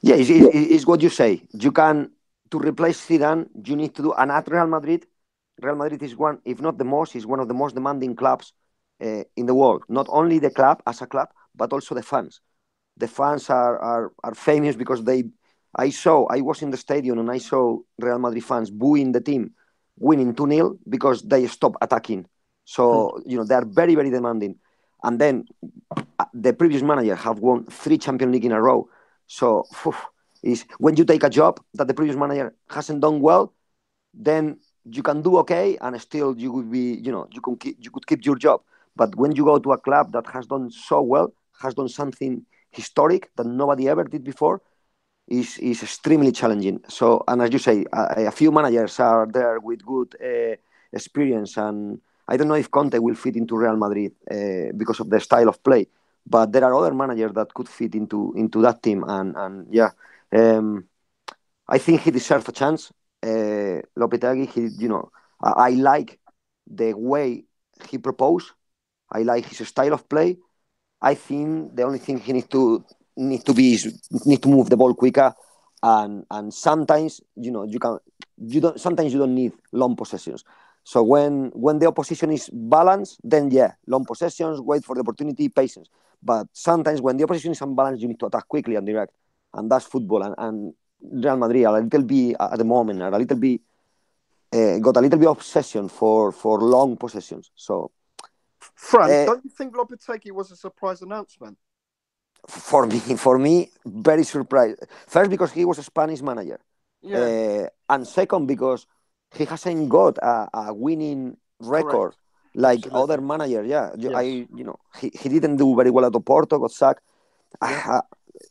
Yeah, it's what you say. You can, to replace Zidane, you need to do, and at Real Madrid is one, if not the most, is one of the most demanding clubs in the world. Not only the club as a club, but also the fans. The fans are famous because I was in the stadium and I saw Real Madrid fans booing the team winning 2-0 because they stopped attacking. So, they are very, very demanding. And then the previous manager have won 3 Champions League in a row. So is when you take a job that the previous manager hasn't done well, then you can do okay, and still you would be, you could keep your job. But when you go to a club that has done so well, has done something historic that nobody ever did before, is extremely challenging. So, and as you say, a few managers are there with good experience, and I don't know if Conte will fit into Real Madrid because of the style of play, but there are other managers that could fit into that team, and yeah, I think he deserves a chance. Lopetegui, I like the way he proposed. I like his style of play. I think the only thing he need to move the ball quicker, and sometimes sometimes you don't need long possessions. So when the opposition is balanced, then yeah, long possessions, wait for the opportunity, patience. But sometimes when the opposition is unbalanced, you need to attack quickly and direct, and that's football. And Real Madrid a little bit at the moment are a little bit got a little bit obsession for long possessions. So. Fran, don't you think Lopetegui was a surprise announcement? For me, very surprised. First, because he was a Spanish manager, and second, because he hasn't got a winning record. Correct. Like Absolutely. other managers. Yeah, Yes. He didn't do very well at Oporto, got sacked. Yeah.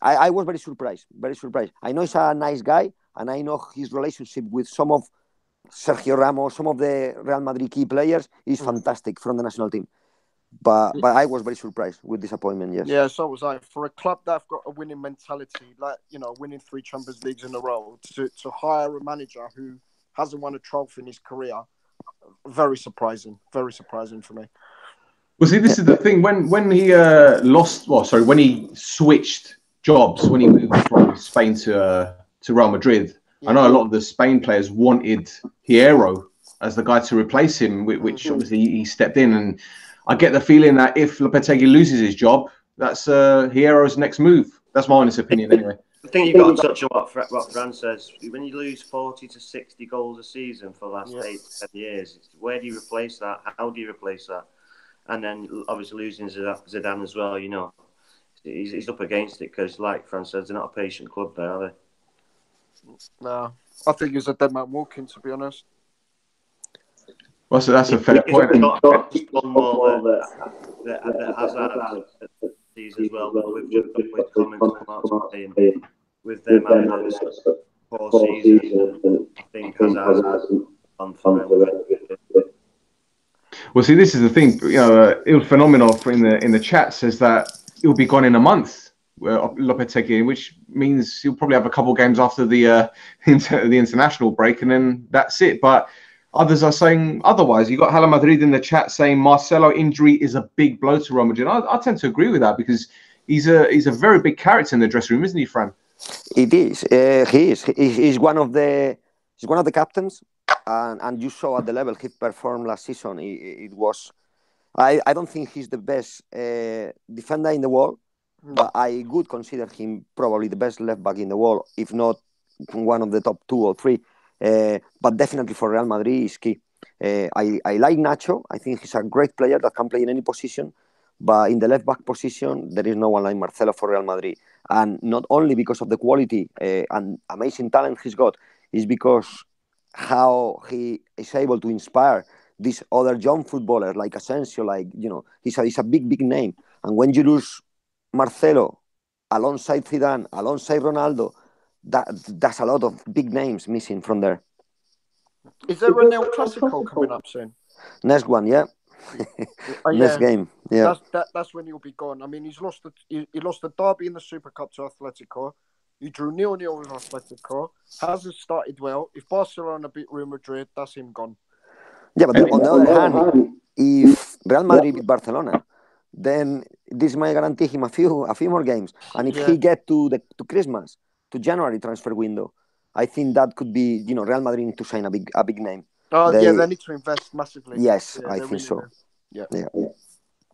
I was very surprised. Very surprised. I know he's a nice guy, and I know his relationship with some of Sergio Ramos, some of the Real Madrid key players is fantastic from the national team. But I was very surprised with this appointment. Yes. Yeah, so was I. For a club that's got a winning mentality, like winning 3 Champions Leagues in a row, to hire a manager who hasn't won a trophy in his career, very surprising. Very surprising for me. Well, see, this is the thing. When he when he switched jobs, when he moved from Spain to Real Madrid, I know a lot of the Spain players wanted Hierro as the guy to replace him, which obviously he stepped in. And I get the feeling that if Lopetegui loses his job, that's Hierro's next move. That's my honest opinion, anyway. I think you've got to touch on what Fran says. When you lose 40 to 60 goals a season for the last 8 to 10 years, where do you replace that? How do you replace that? And then obviously losing Zidane as well, he's up against it because, like Fran says, they're not a patient club there, are they? No, I think he was a dead man walking, to be honest. Well, so that's a fair point. Just one more that Hazard sees as well. We've just been with comments on that with their managers for seasons. I think Hazard's on for them. Well, see, this is the thing. Il Phenomenal in the chat says that he'll be gone in a month, Lopetegui, which means he'll probably have a couple of games after the international break, and then that's it. But others are saying otherwise. You got Hala Madrid in the chat saying Marcelo injury is a big blow to Real Madrid. I tend to agree with that because he's a very big character in the dressing room, isn't he, Fran? It is. He is. He's one of the captains, and you saw at the level he performed last season. It was. I don't think he's the best defender in the world, but I would consider him probably the best left back in the world, if not one of the top 2 or 3. But definitely for Real Madrid is key. I like Nacho. I think he's a great player that can play in any position. But in the left back position, there is no one like Marcelo for Real Madrid. And not only because of the quality and amazing talent he's got, is because how he is able to inspire these other young footballers like Asensio, he's a big name. And when you lose Marcelo alongside Zidane, alongside Ronaldo, that's a lot of big names missing from there. Is there a El Clasico coming up soon? Next one, yeah. Next game, yeah. That's when he'll be gone. I mean, he lost the derby in the Super Cup to Atletico. He drew 0-0 with Atletico. Hasn't started well. If Barcelona beat Real Madrid, that's him gone. Yeah, but on the other hand, if Real Madrid beat Barcelona, then this might guarantee him a few more games. And if he get to Christmas, to January transfer window, I think that could be, Real Madrid need to sign a big name. They need to invest massively. Yes, I think so. Yeah.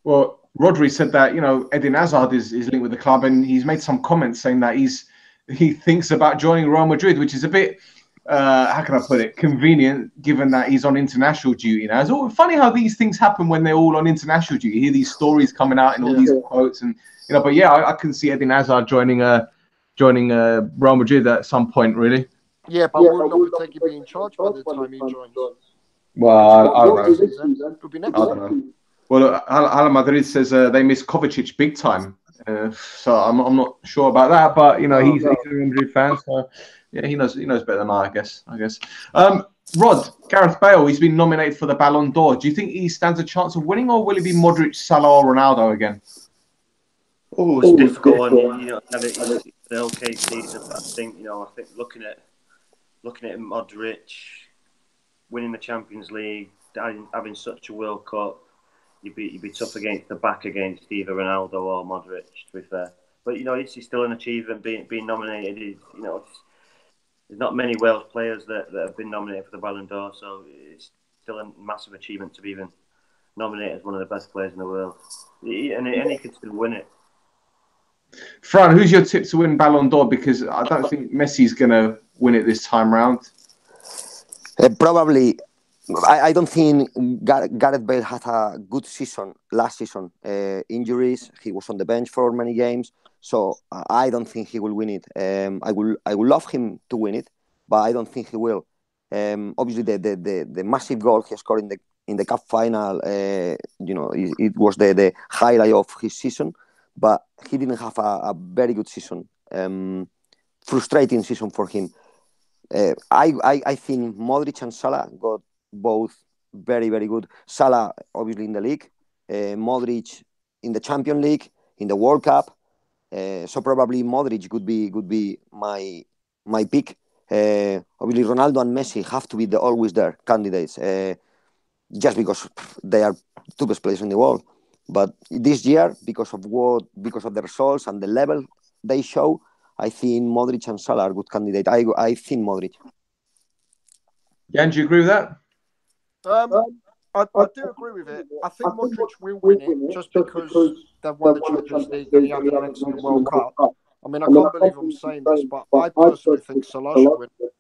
Well, Rhodri said that, Eden Hazard is linked with the club, and he's made some comments saying that he thinks about joining Real Madrid, which is a bit, how can I put it, convenient, given that he's on international duty now. It's all funny how these things happen when they're all on international duty. You hear these stories coming out and all these quotes, and but I can see Eden Hazard joining Real Madrid at some point, really. Yeah, but will Lopetegui be in charge by the time he joins? Well, I don't know. It'll be next I don't know. Well, Hala Madrid says they miss Kovacic big time. So I'm not sure about that, but he's a Real Madrid fan, so yeah, he knows better than I guess. Rod, Gareth Bale, he's been nominated for the Ballon d'Or. Do you think he stands a chance of winning, or will it be Modric, Salah, or Ronaldo again? Oh, it's a difficult one. It's an okay season. I think looking at Modric winning the Champions League, having such a World Cup, you'd be tough against either Ronaldo or Modric, to be fair. But it's still an achievement being nominated. There's not many Welsh players that have been nominated for the Ballon d'Or, so it's still a massive achievement to be even nominated as one of the best players in the world. And he could still win it. Fran, who's your tip to win Ballon d'Or? Because I don't think Messi's going to win it this time round. Probably. I don't think Gareth Bale had a good season last season. Injuries, he was on the bench for many games, so I don't think he will win it. I will love him to win it, but I don't think he will. Obviously, the massive goal he scored in the cup final, it was the highlight of his season, but he didn't have a very good season. Frustrating season for him. I think Modric and Salah got both very, very good. Salah, obviously, in the league. Modric in the Champions League, in the World Cup. So probably Modric could be my pick. Obviously, Ronaldo and Messi have to be always there candidates, just because they are two best players in the world. But this year, because of the results and the level they show, I think Modric and Salah are good candidates. I think Modric. Jan, do you agree with that? I do agree with it. I think Modric will win it just because they've won the Champions League and he had an excellent World Cup. I mean, I can't believe I'm saying this, but I personally think Salah should win it.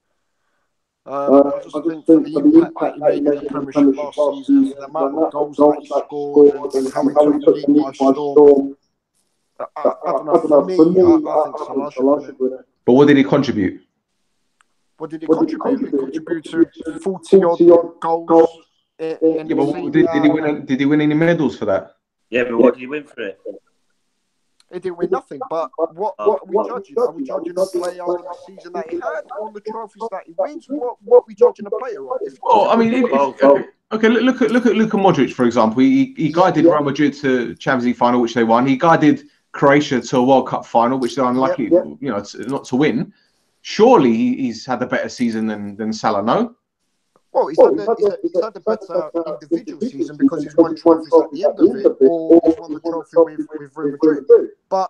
I just think for the impact that he made in the Premiership last season, the amount of goals that he scored and how he took the league by storm. I don't know, for me, I think Salah should win it. But what did he contribute? What did he contribute? He contributed 40-odd goals. Did he win any medals for that? Yeah, but what did he win for it? He didn't win nothing. But what are we judging? Are we judging a player on the season that he had, on the trophies that he wins? What are we judging a player on? Look at Luka Modric, for example. He guided Real Madrid to Champions League final, which they won. He guided Croatia to a World Cup final, which they're unlucky, not to win. Surely he's had a better season than Salah, no? Well, he's had the better individual season because he's won trophies at the end of it, or he's won the trophy with Real Madrid. But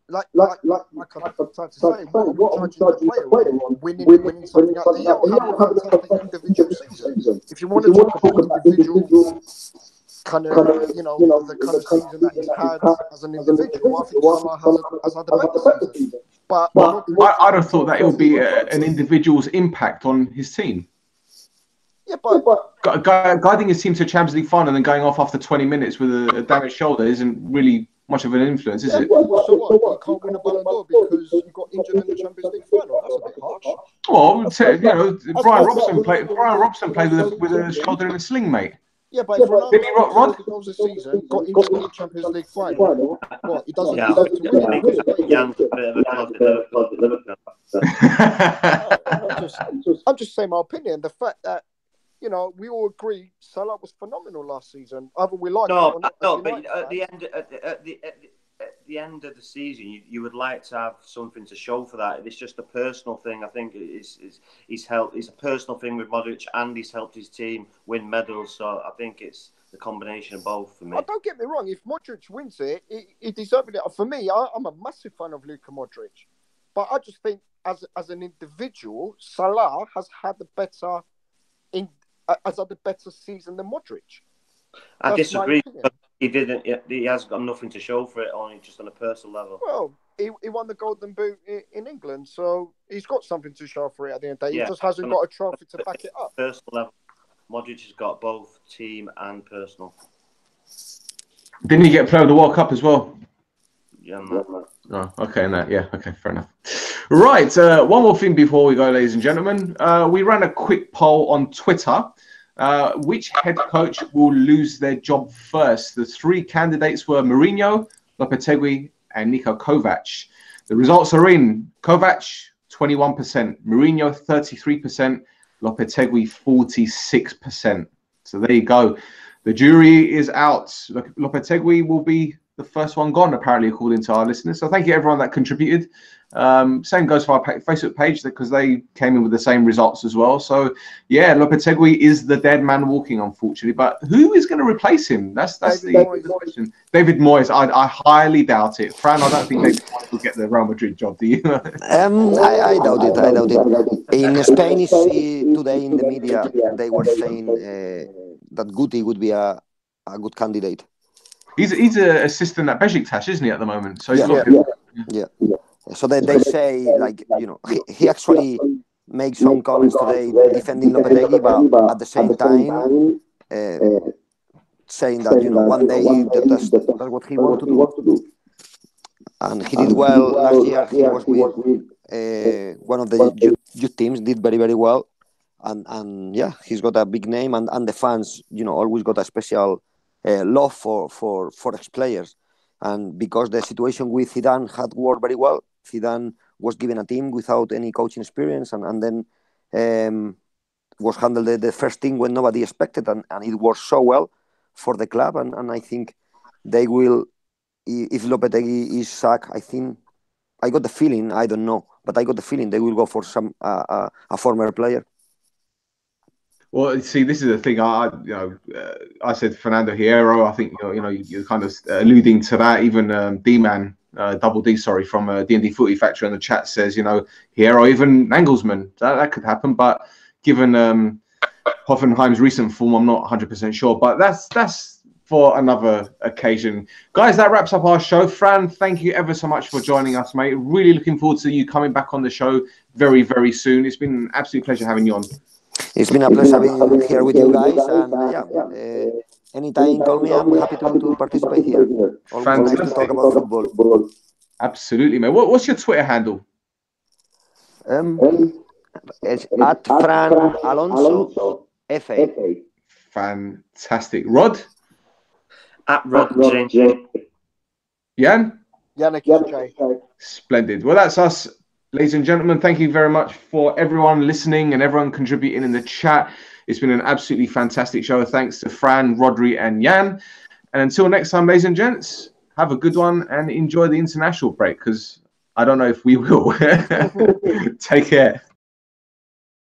like I'm trying to say, what are we judging the player on? Winning something at the end, or having a fantastic individual season? If you want to talk about individual kind of, the kind of season that he's had as an individual, I think Salah has had a better season. But I'd have thought that it would be an individual's impact on his team. Yeah, but guiding his team to a Champions League final and then going off after 20 minutes with a damaged shoulder isn't really much of an influence, is it? So what? You can't win a Ballon d'Or because you got injured in the Champions League final. That's a bit harsh. Well, Brian Robson played with a shoulder in a sling, mate. Yeah, but if Ronaldo goes this season, got injured in the Champions League final, what? He doesn't deserve to win it. I'm just saying my opinion. The fact that we all agree Salah was phenomenal last season. Either we like it or not. No, but at the end of the season, you would like to have something to show for that. It's just a personal thing. I think he's a personal thing with Modric, and he's helped his team win medals. So I think it's the combination of both for me. Oh, don't get me wrong. If Modric wins it, he deserves it. For me, I'm a massive fan of Luka Modric, but I just think as an individual, Salah has had the better season than Modric. I disagree. He didn't. He has got nothing to show for it, only just on a personal level. Well, he won the Golden Boot in England, so he's got something to show for it at the end of the day. He just hasn't got a trophy to back it up. Personal level, Modric has got both team and personal. Didn't he get Player of the World Cup as well? Oh, okay, no, yeah, okay, fair enough. Right, one more thing before we go, ladies and gentlemen. We ran a quick poll on Twitter. Which head coach will lose their job first? The three candidates were Mourinho, Lopetegui, and Niko Kovac. The results are in. Kovac, 21%. Mourinho, 33%. Lopetegui, 46%. So there you go. The jury is out. Lopetegui will be the first one gone, apparently, according to our listeners. So thank you, everyone that contributed. Same goes for our Facebook page, because they came in with the same results as well. So, yeah, Lopetegui is the dead man walking, unfortunately. But who is going to replace him? That's the question. David Moyes, I highly doubt it. Fran, I don't think David Moyes will get the Real Madrid job, do you? I doubt it. I doubt it. In Spain, today in the media, they were saying that Guti would be a good candidate. He's an assistant at Besiktas, isn't he, at the moment? So yeah. So they say, like, you know, he actually makes some comments today defending Lopetegui, but at the same time saying that, you know, one day that's what he wants to do. And he did well last year. He was with one of the youth teams, did very, very well. And yeah, he's got a big name, and the fans, you know, always got a special love for ex-players. And because the situation with Zidane had worked very well, Zidane was given a team without any coaching experience, and then was handled the first thing when nobody expected, and it worked so well for the club. And I think they will, if Lopetegui is sacked, I think, I got the feeling, I don't know, but I got the feeling they will go for some a former player. Well, see, this is the thing. I said Fernando Hierro. I think you're kind of alluding to that. Even D-Man, Double D, sorry, from D&D Footy Factory on the chat says, Hierro, even Nagelsmann. That could happen. But given Hoffenheim's recent form, I'm not 100% sure. But that's for another occasion. Guys, that wraps up our show. Fran, thank you ever so much for joining us, mate. Really looking forward to you coming back on the show very, very soon. It's been an absolute pleasure having you on. It's been a pleasure being here with you guys, and anytime call me, I'm happy to participate here. Always nice to talk about football. Absolutely, mate. What's your Twitter handle? It's at Fran Alonso FA. Fantastic. Rod? At Rhodri. Jan? Yiannakis. Splendid. Well, that's us. Ladies and gentlemen, thank you very much for everyone listening and everyone contributing in the chat. It's been an absolutely fantastic show. Thanks to Fran, Rhodri, and Jan. And until next time, ladies and gents, have a good one and enjoy the international break, because I don't know if we will. Take care.